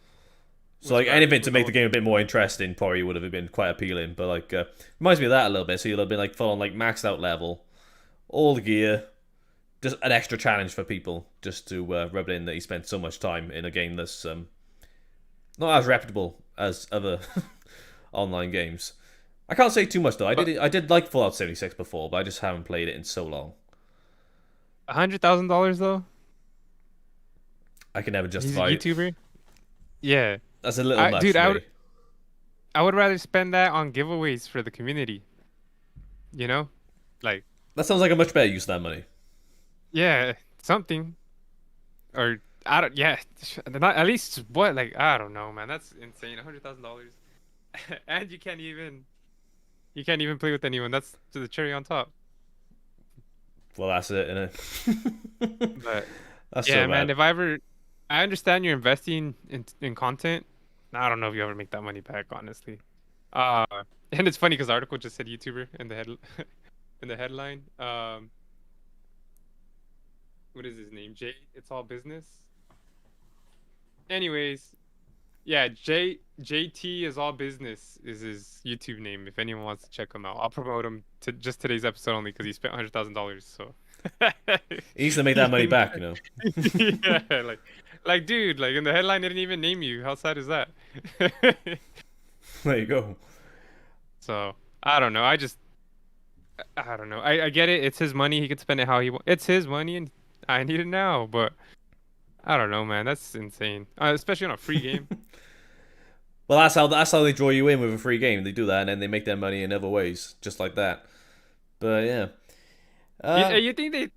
So was like anything to was make the all game a bit more interesting probably would have been quite appealing. But like reminds me of that a little bit. So you'll have been like full on like maxed out level, all the gear, just an extra challenge for people just to rub it in that he spent so much time in a game that's not as reputable as other online games. I can't say too much though. but I did like Fallout 76 before, but I just haven't played it in so long. $100,000 though. I can never He's a justify it. YouTuber. Yeah, That's a little much dude, for me. I would rather spend that on giveaways for the community. You know, like That sounds like a much better use of that money. yeah, something or I don't. Yeah, not at least what like I don't know, man. That's insane. $100,000, and you can't even play with anyone. That's to the cherry on top. Well, that's it, innit? But That's so yeah, man, bad. if I ever, I understand you're investing in content. I don't know if you ever make that money back, honestly. Uh, and it's funny because the article just said YouTuber in the head in the headline. What is his name? Jay. It's all business. Anyways, yeah, JT is all business is his YouTube name. If anyone wants to check him out, I'll promote him to just today's episode only because he spent $100,000. So He needs to make that money back, you know. yeah, like dude, like in the headline, they didn't even name you. How sad is that? There you go. So I don't know. I don't know. I get it. It's his money. He can spend it how he wants. It's his money, and I need it now. But I don't know, man. That's insane. Especially on a free game. Well, that's how they draw you in with a free game. They do that, and then they make their money in other ways, just like that. But yeah, uh, You think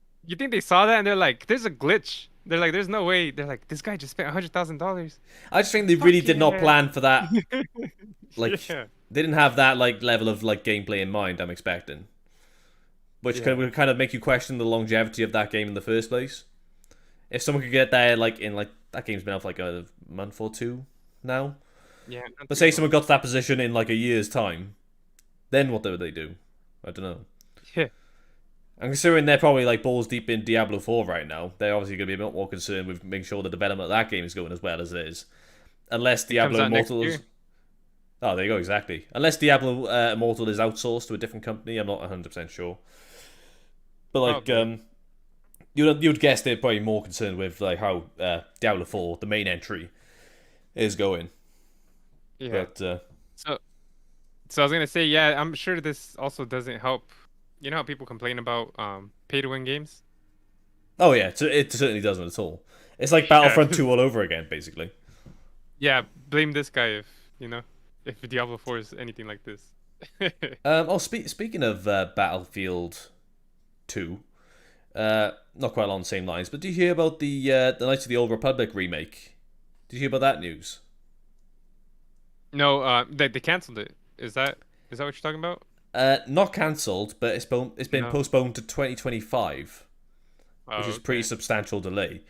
they saw that and they're like, "There's a glitch." They're like, "There's no way." They're like, "This guy just spent $100,000." I just think they really Fuck did not yeah. plan for that. Like, Yeah. they didn't have that like level of like gameplay in mind. I'm expecting, which Yeah. would kind of make you question the longevity of that game in the first place. If someone could get there like in like that game's been out for like a month or two now, Yeah. Not but too say long. someone got to that position in like a year's time, then what would they do? I don't know. Yeah. And considering they're probably like balls deep in Diablo 4 right now, they're obviously going to be a bit more concerned with making sure the development of that game is going as well as it is. Unless It comes Diablo out next Immortal is. year. Oh, there you go, exactly. Unless Diablo Immortal is outsourced to a different company, I'm not 100% sure. But like, Probably. you'd guess they're probably more concerned with like how Diablo 4, the main entry, is going. Yeah. But So so I was gonna say, yeah, I'm sure this also doesn't help. You know how people complain about pay to win games? oh yeah, it certainly doesn't at all. It's like Yeah. Battlefront 2 all over again, basically. Yeah, blame this guy if, if Diablo 4 is anything like this. Speaking of Battlefield 2, not quite along the same lines, but did you hear about the Knights of the Old Republic remake? Did you hear about that news? No, they canceled it. Is that what you're talking about? Not cancelled, but it's been No. postponed to 2025, which Oh, is a pretty okay. substantial delay.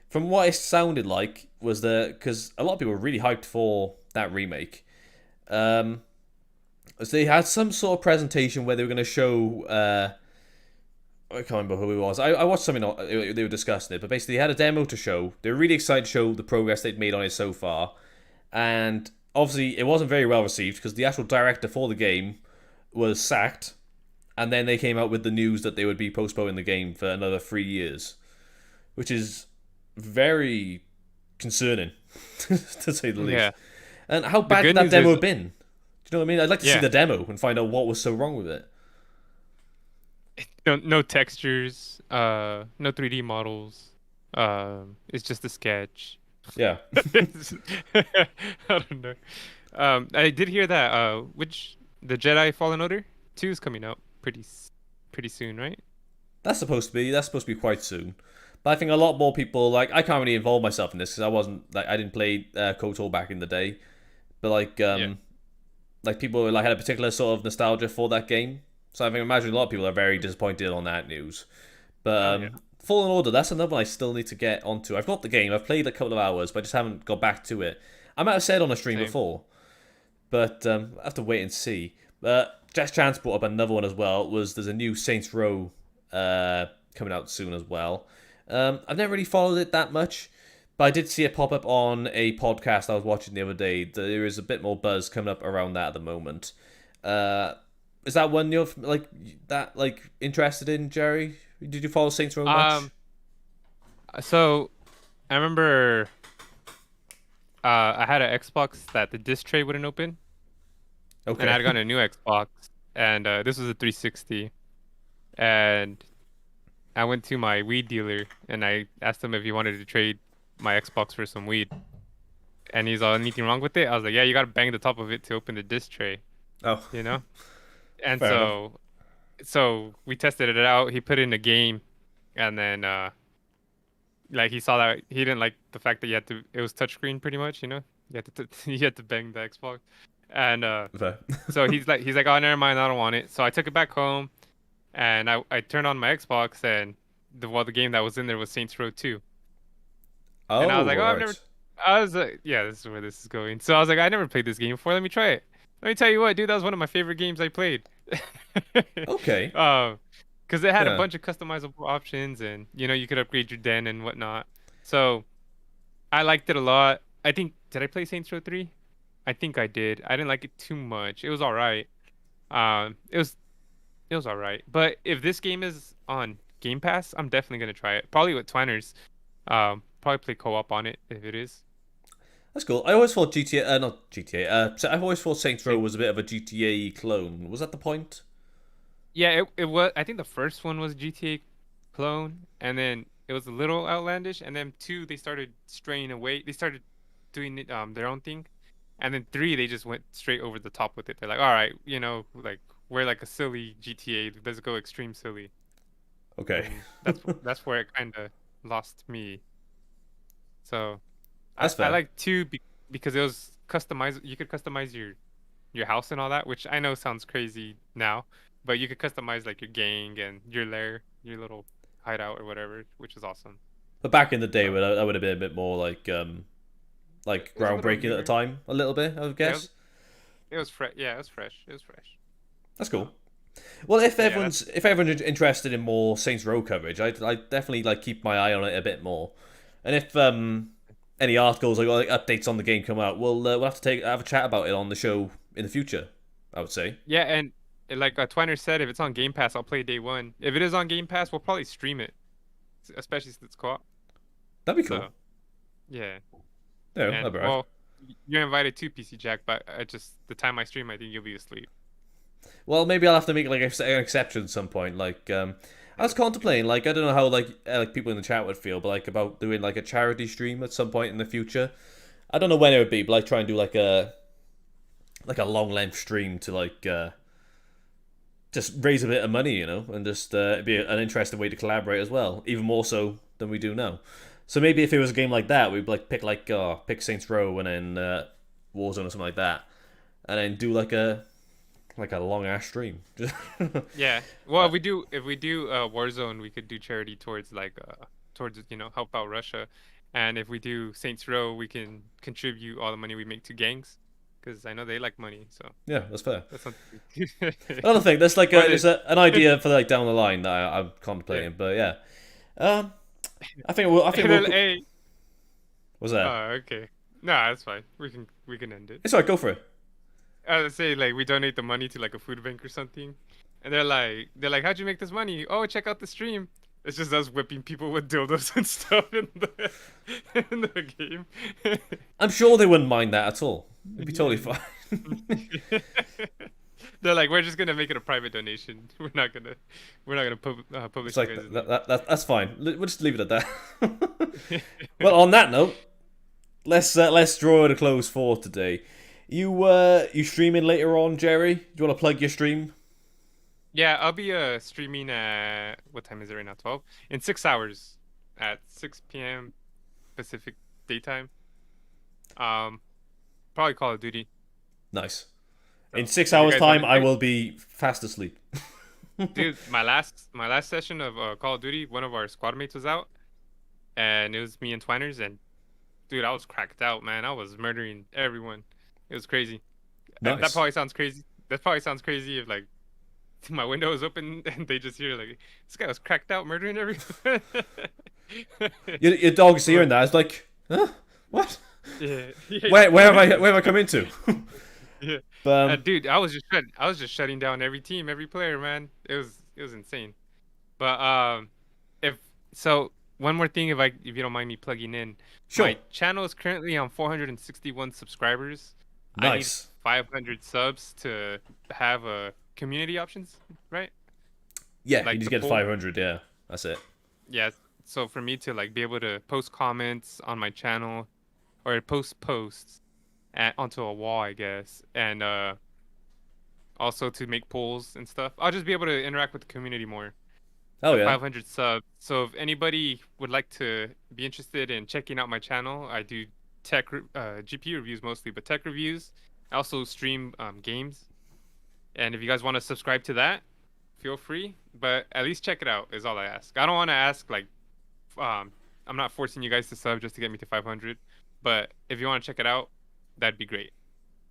From what it sounded like was because a lot of people were really hyped for that remake. Um, so they had some sort of presentation where they were going to show. I can't remember who it was. I watched something they were discussing it, but basically they had a demo to show. They were really excited to show the progress they'd made on it so far, and obviously it wasn't very well received because the actual director for the game was sacked, and then they came out with the news that they would be postponing the game for another 3 years, which is very concerning to say the least. Yeah. And how The bad could good that news demo is, have been? Do you know what I mean? I'd like to see yeah, the demo and find out what was so wrong with it. no textures, no 3D models. It's just a sketch. Yeah. I don't know. I did hear that which the Jedi Fallen Order 2 is coming out pretty soon, right? That's supposed to be quite soon. But I think a lot more people like I can't really involve myself in this because I didn't play KOTOR back in the day. But Yeah. like people like had a particular sort of nostalgia for that game. So I think imagine a lot of people are very disappointed on that news. But Oh yeah. Fallen Order, that's another one I still need to get onto. I've got the game, I've played a couple of hours, but I just haven't got back to it. I might have said on a stream Same. before, but I have to wait and see. Jess Chance brought up another one as well. There's a new Saints Row coming out soon as well. I've never really followed it that much, but I did see it pop up on a podcast I was watching the other day. There is a bit more buzz coming up around that at the moment. Uh, is that one you're like interested in, Jerry? Did you follow Saints Row much? Um. So I remember I had an Xbox that the disc tray wouldn't open, and I Okay, had gotten a new Xbox, and this was a 360, and I went to my weed dealer and I asked him if he wanted to trade my Xbox for some weed, and he's all, anything wrong with it? I was like, yeah, you gotta bang the top of it to open the disc tray, oh, you know? And fair enough. so we tested it out. He put in a game, and then like he saw that he didn't like the fact that it was touchscreen pretty much, you know? You had to you had to bang the Xbox. And Fair. so he's like, oh, never mind, I don't want it. So I took it back home, and I turned on my Xbox, and the game that was in there was Saints Row 2. And I was Oh, like, oh, I've never. right. I was like, yeah, this is where this is going. So I was like, I never played this game before. Let me try it. Let me tell you what, dude, that was one of my favorite games I played. Okay. Um, because it had a Yeah. bunch of customizable options, and you could upgrade your den and whatnot. So I liked it a lot. I think did I play Saints Row 3? I think I did. I didn't like it too much. It was all right. It was all right. But if this game is on Game Pass, I'm definitely gonna try it. Probably with Twiners. Probably play co-op on it if it is. That's cool. I always thought GTA, not GTA. I've always thought Saints Row Same. was a bit of a GTA clone. Was that the point? Yeah, it was. I think the first one was GTA clone, and then it was a little outlandish, and then two they started straying away. They started doing it, their own thing, and then three they just went straight over the top with it. They're like, all right, like we're like a silly GTA. Let's go extreme silly, Okay, and that's where it kind of lost me. So I that's I fair. like two because it was customized. You could customize your house and all that, which I know sounds crazy now, but you could customize like your gang and your lair, your little hideout or whatever, which is awesome. But back in the day, So that would have been a bit more like it was a little groundbreaking at the newer. time, a little bit, I would Yeah, guess. it was fresh. Yeah, it was fresh. It was fresh. That's cool. Well, So yeah, that's if everyone's interested in more Saints Row coverage, I definitely like keep my eye on it a bit more. And if any articles or like updates on the game come out, we'll have to have a chat about it on the show in the future. I would say yeah, and like Twiner said, if it's on Game Pass, I'll play day one. If it is on Game Pass, we'll probably stream it, especially since it's co-op. that'd be cool. So yeah, Yeah, that'd and be right. well, you're invited to PC Jack, but I just the time I stream, I think you'll be asleep. Well, maybe I'll have to make like an exception at some point. Like, I was contemplating, like, I don't know how like people in the chat would feel, but like about doing like a charity stream at some point in the future. I don't know when it would be, but like try and do like a long length stream to just raise a bit of money, and just it'd be an interesting way to collaborate as well, even more so than we do now. So maybe if it was a game like that, we'd like pick Saints Row and then Warzone or something like that, and then do like a long ass stream. Yeah. Well, if we do Warzone, we could do charity towards towards help out Russia, and if we do Saints Row, we can contribute all the money we make to gangs, because I know they like money. So Yeah, that's fair. that's something. We do. Another thing, that's like Or there's an idea for like down the line that I'm yeah. contemplating, but yeah, um, I think we'll. Hey. What's that? Oh, okay. No, that's fine. We can end it. It's alright, go for it. I would say like we donate the money to like a food bank or something, and they're like, how'd you make this money? Oh, check out the stream. It's just us whipping people with dildos and stuff in the in the game. I'm sure they wouldn't mind that at all. It'd be totally fine. They're like, we're just gonna make it a private donation. We're not gonna It's publish you like guys' name. that's fine. We'll just leave it at that. Well, on that note, let's draw it a close for today. You streaming later on, Jerry? Do you want to plug your stream? Yeah, I'll be streaming at what time is it right now? 12 in 6 hours at 6 p.m. Pacific daytime. Um, Probably Call of Duty. Nice. In So 6 if you hours' guys want time, to I join, will be fast asleep. dude, my last session of Call of Duty, one of our squad mates was out, and it was me and Twiners, and dude, I was cracked out, man. I was murdering everyone. It was crazy. And that Nice. probably sounds crazy. That probably sounds crazy if like my window is open and they just hear like this guy was cracked out murdering everyone. Your dog's hearing But that. It's like, huh? What? yeah, yeah, Where have I come into? yeah. But Dude, I was just shutting down every team, every player, man. It was insane. But if so, one more thing, if you don't mind me plugging in, sure. my channel is currently on 461 subscribers. I need Nice. 500 subs to have community options, right? Yeah, you Like need to the get to poll. 500. Yeah, that's it. Yeah. So for me to like be able to post comments on my channel or post posts onto a wall, I guess, and also to make polls and stuff, I'll just be able to interact with the community more. Oh At yeah. 500 subs. So if anybody would like to be interested in checking out my channel, I do GPU reviews mostly, but tech reviews. I also stream games, and if you guys want to subscribe to that, feel free. But at least check it out is all I ask. I don't want to ask like, I'm not forcing you guys to sub just to get me to 500. But if you want to check it out, that'd be great.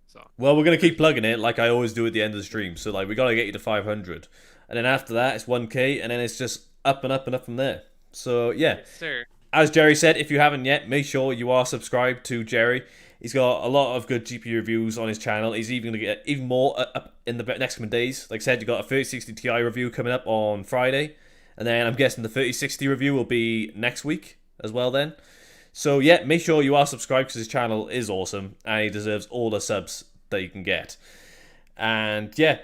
So Well, we're gonna keep plugging it like I always do at the end of the stream. So like we gotta get you to 500, and then after that it's 1K, and then it's just up and up and up from there. So yeah, yes, sir. as Jerry said, if you haven't yet, make sure you are subscribed to Jerry. He's got a lot of good GPU reviews on his channel. He's even going to get even more up in the next coming days. Like I said, you got a 3060 Ti review coming up on Friday. And then I'm guessing the 3060 review will be next week as well then. So yeah, make sure you are subscribed because his channel is awesome. And he deserves all the subs that you can get. And yeah,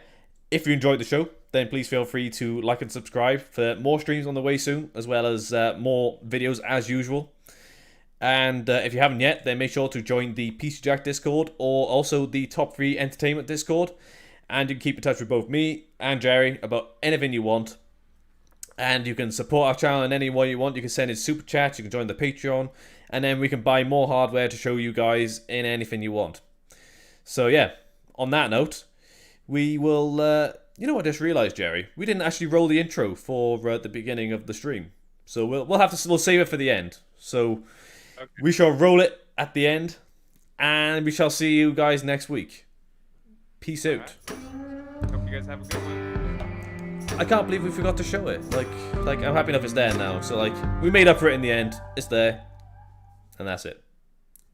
if you enjoyed the show, then please feel free to like and subscribe for more streams on the way soon, as well as more videos as usual. And if you haven't yet, then make sure to join the PC Jack Discord or also the Top 3 Entertainment Discord. And you can keep in touch with both me and Jerry about anything you want. And you can support our channel in any way you want. You can send in super chats, you can join the Patreon, and then we can buy more hardware to show you guys in anything you want. So yeah, on that note, we will... you know what I just realised, Jerry? We didn't actually roll the intro for the beginning of the stream. So we'll save it for the end. So... Okay. We shall roll it at the end, and we shall see you guys next week. Peace out. Right. Hope you guys have a good one. I can't believe we forgot to show it. Like I'm happy enough it's there now. So like we made up for it in the end. It's there, and that's it.